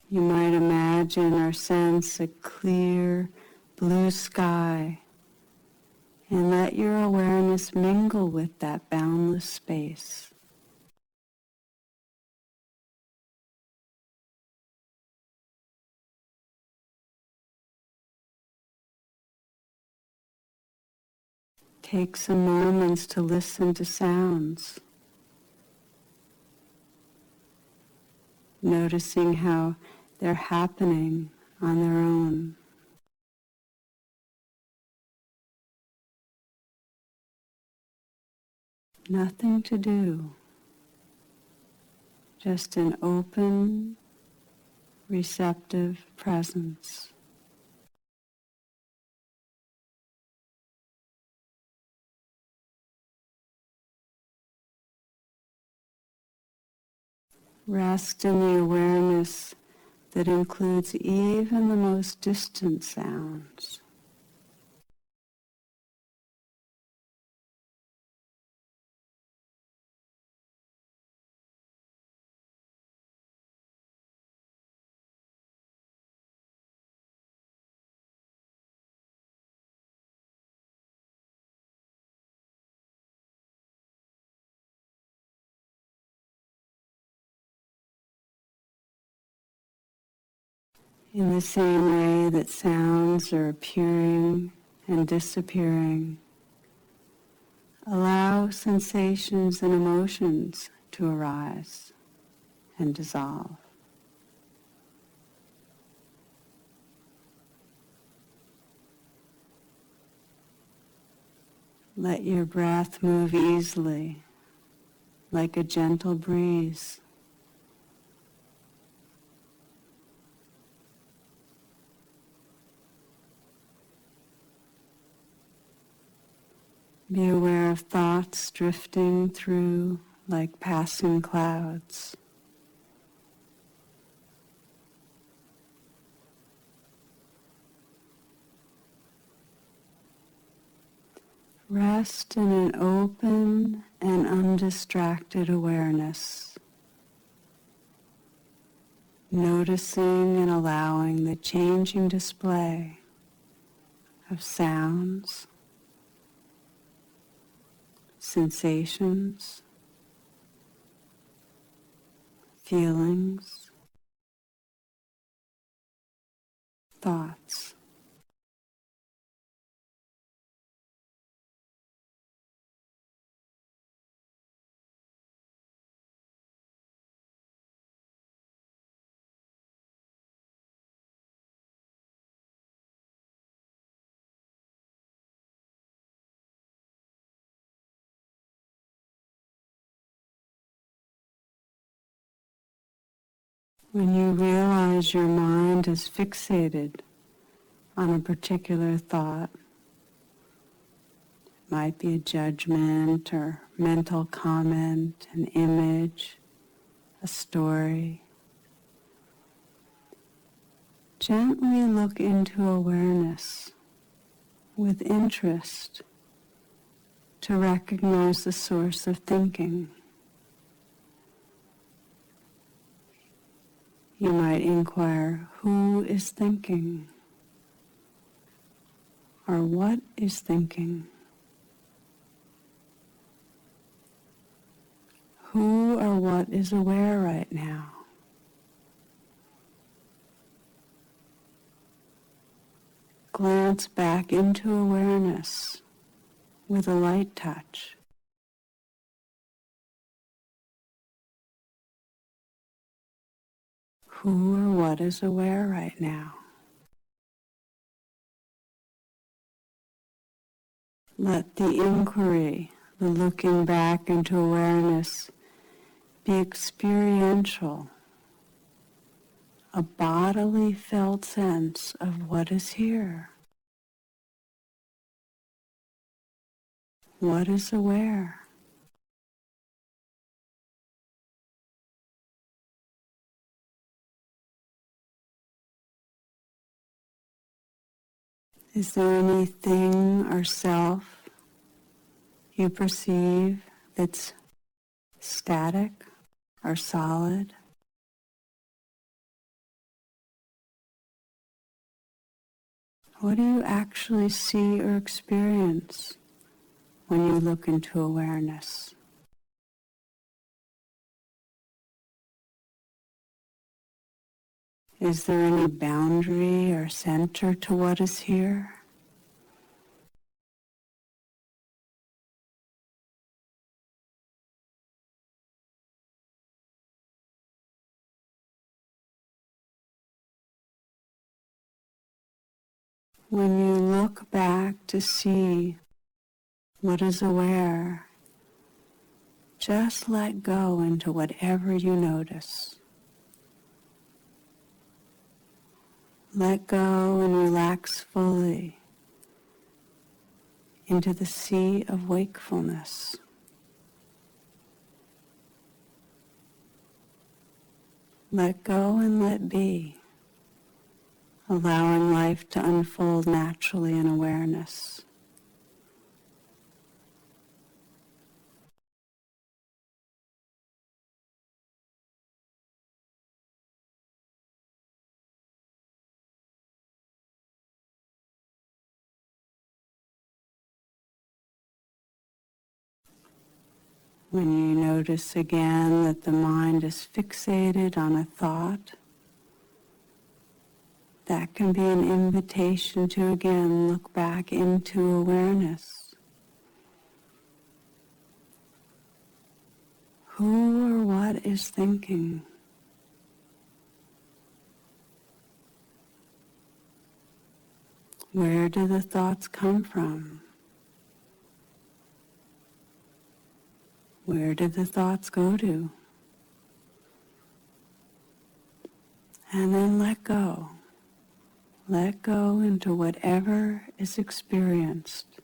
You might imagine or sense a clear blue sky and let your awareness mingle with that boundless space. Take some moments to listen to sounds, noticing how they're happening on their own. Nothing to do, just an open, receptive presence. Rest in the awareness that includes even the most distant sounds. In the same way that sounds are appearing and disappearing, allow sensations and emotions to arise and dissolve. Let your breath move easily, like a gentle breeze. Be aware of thoughts drifting through like passing clouds. Rest in an open and undistracted awareness, noticing and allowing the changing display of sounds, sensations, feelings, thoughts. When you realize your mind is fixated on a particular thought, it might be a judgment or mental comment, an image, a story. Gently look into awareness with interest to recognize the source of thinking. You might inquire, who is thinking? Or what is thinking? Who or what is aware right now? Glance back into awareness with a light touch. Who or what is aware right now? Let the inquiry, the looking back into awareness, be experiential, a bodily felt sense of what is here. What is aware? Is there anything or self you perceive that's static or solid? What do you actually see or experience when you look into awareness? Is there any boundary or center to what is here? When you look back to see what is aware, just let go into whatever you notice. Let go and relax fully into the sea of wakefulness. Let go and let be, allowing life to unfold naturally in awareness. When you notice again that the mind is fixated on a thought, that can be an invitation to again look back into awareness. Who or what is thinking? Where do the thoughts come from? Where do the thoughts go to? And then let go. Let go into whatever is experienced,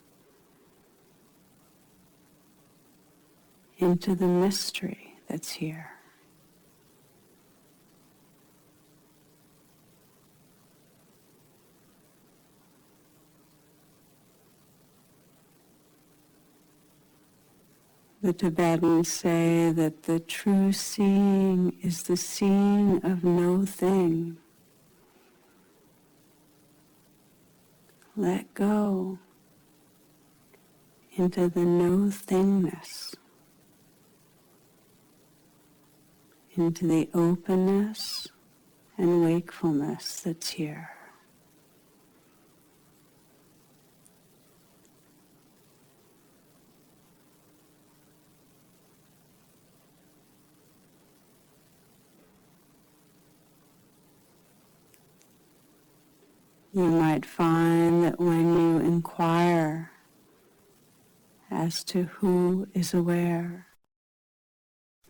into the mystery that's here. The Tibetans say that the true seeing is the seeing of no thing. Let go into the no-thingness, into the openness and wakefulness that's here. You might find that when you inquire as to who is aware,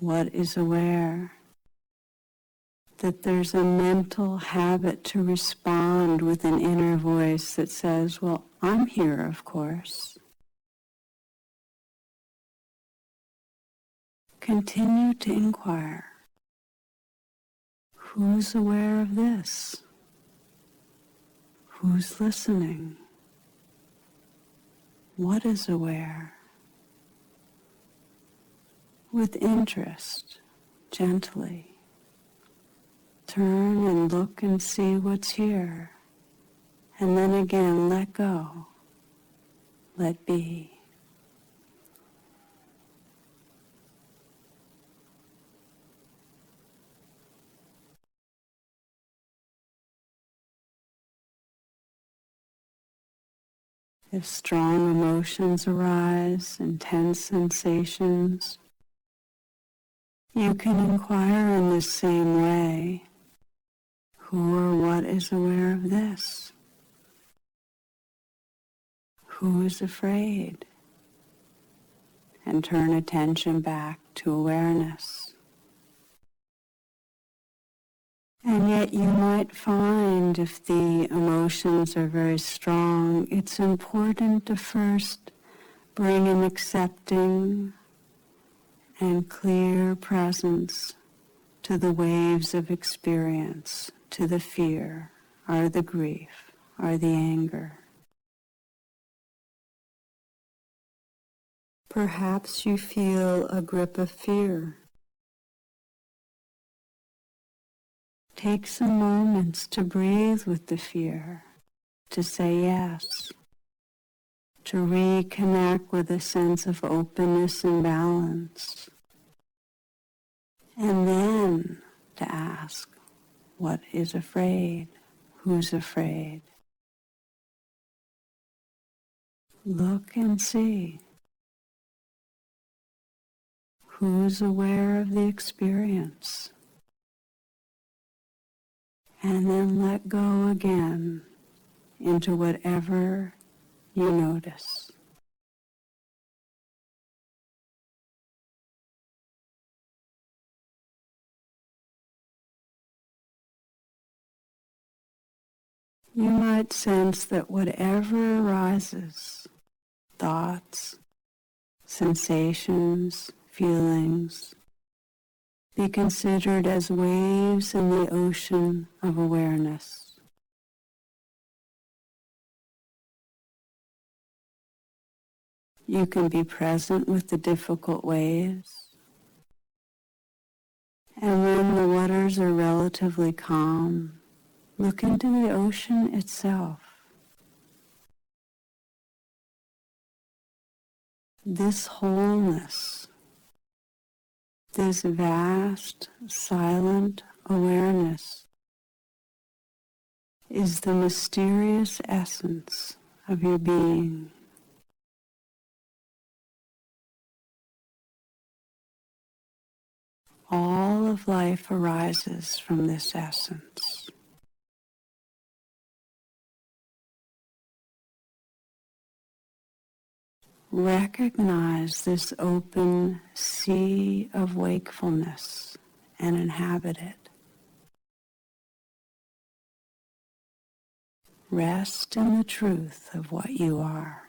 what is aware, that there's a mental habit to respond with an inner voice that says, well, I'm here, of course. Continue to inquire. Who's aware of this? Who's listening? What is aware? With interest, gently, turn and look and see what's here. And then again, let go, let be. If strong emotions arise, intense sensations, you can inquire in the same way. Who or what is aware of this? Who is afraid? And turn attention back to awareness. And yet you might find if the emotions are very strong, it's important to first bring an accepting and clear presence to the waves of experience, to the fear, or the grief, or the anger. Perhaps you feel a grip of fear. Take some moments to breathe with the fear, to say yes, to reconnect with a sense of openness and balance, and then to ask, what is afraid? Who's afraid? Look and see. Who's aware of the experience? And then let go again into whatever you notice. You might sense that whatever arises, thoughts, sensations, feelings, be considered as waves in the ocean of awareness. You can be present with the difficult waves, and when the waters are relatively calm, look into the ocean itself. This wholeness, this vast, silent awareness is the mysterious essence of your being. All of life arises from this essence. Recognize this open sea of wakefulness and inhabit it. Rest in the truth of what you are.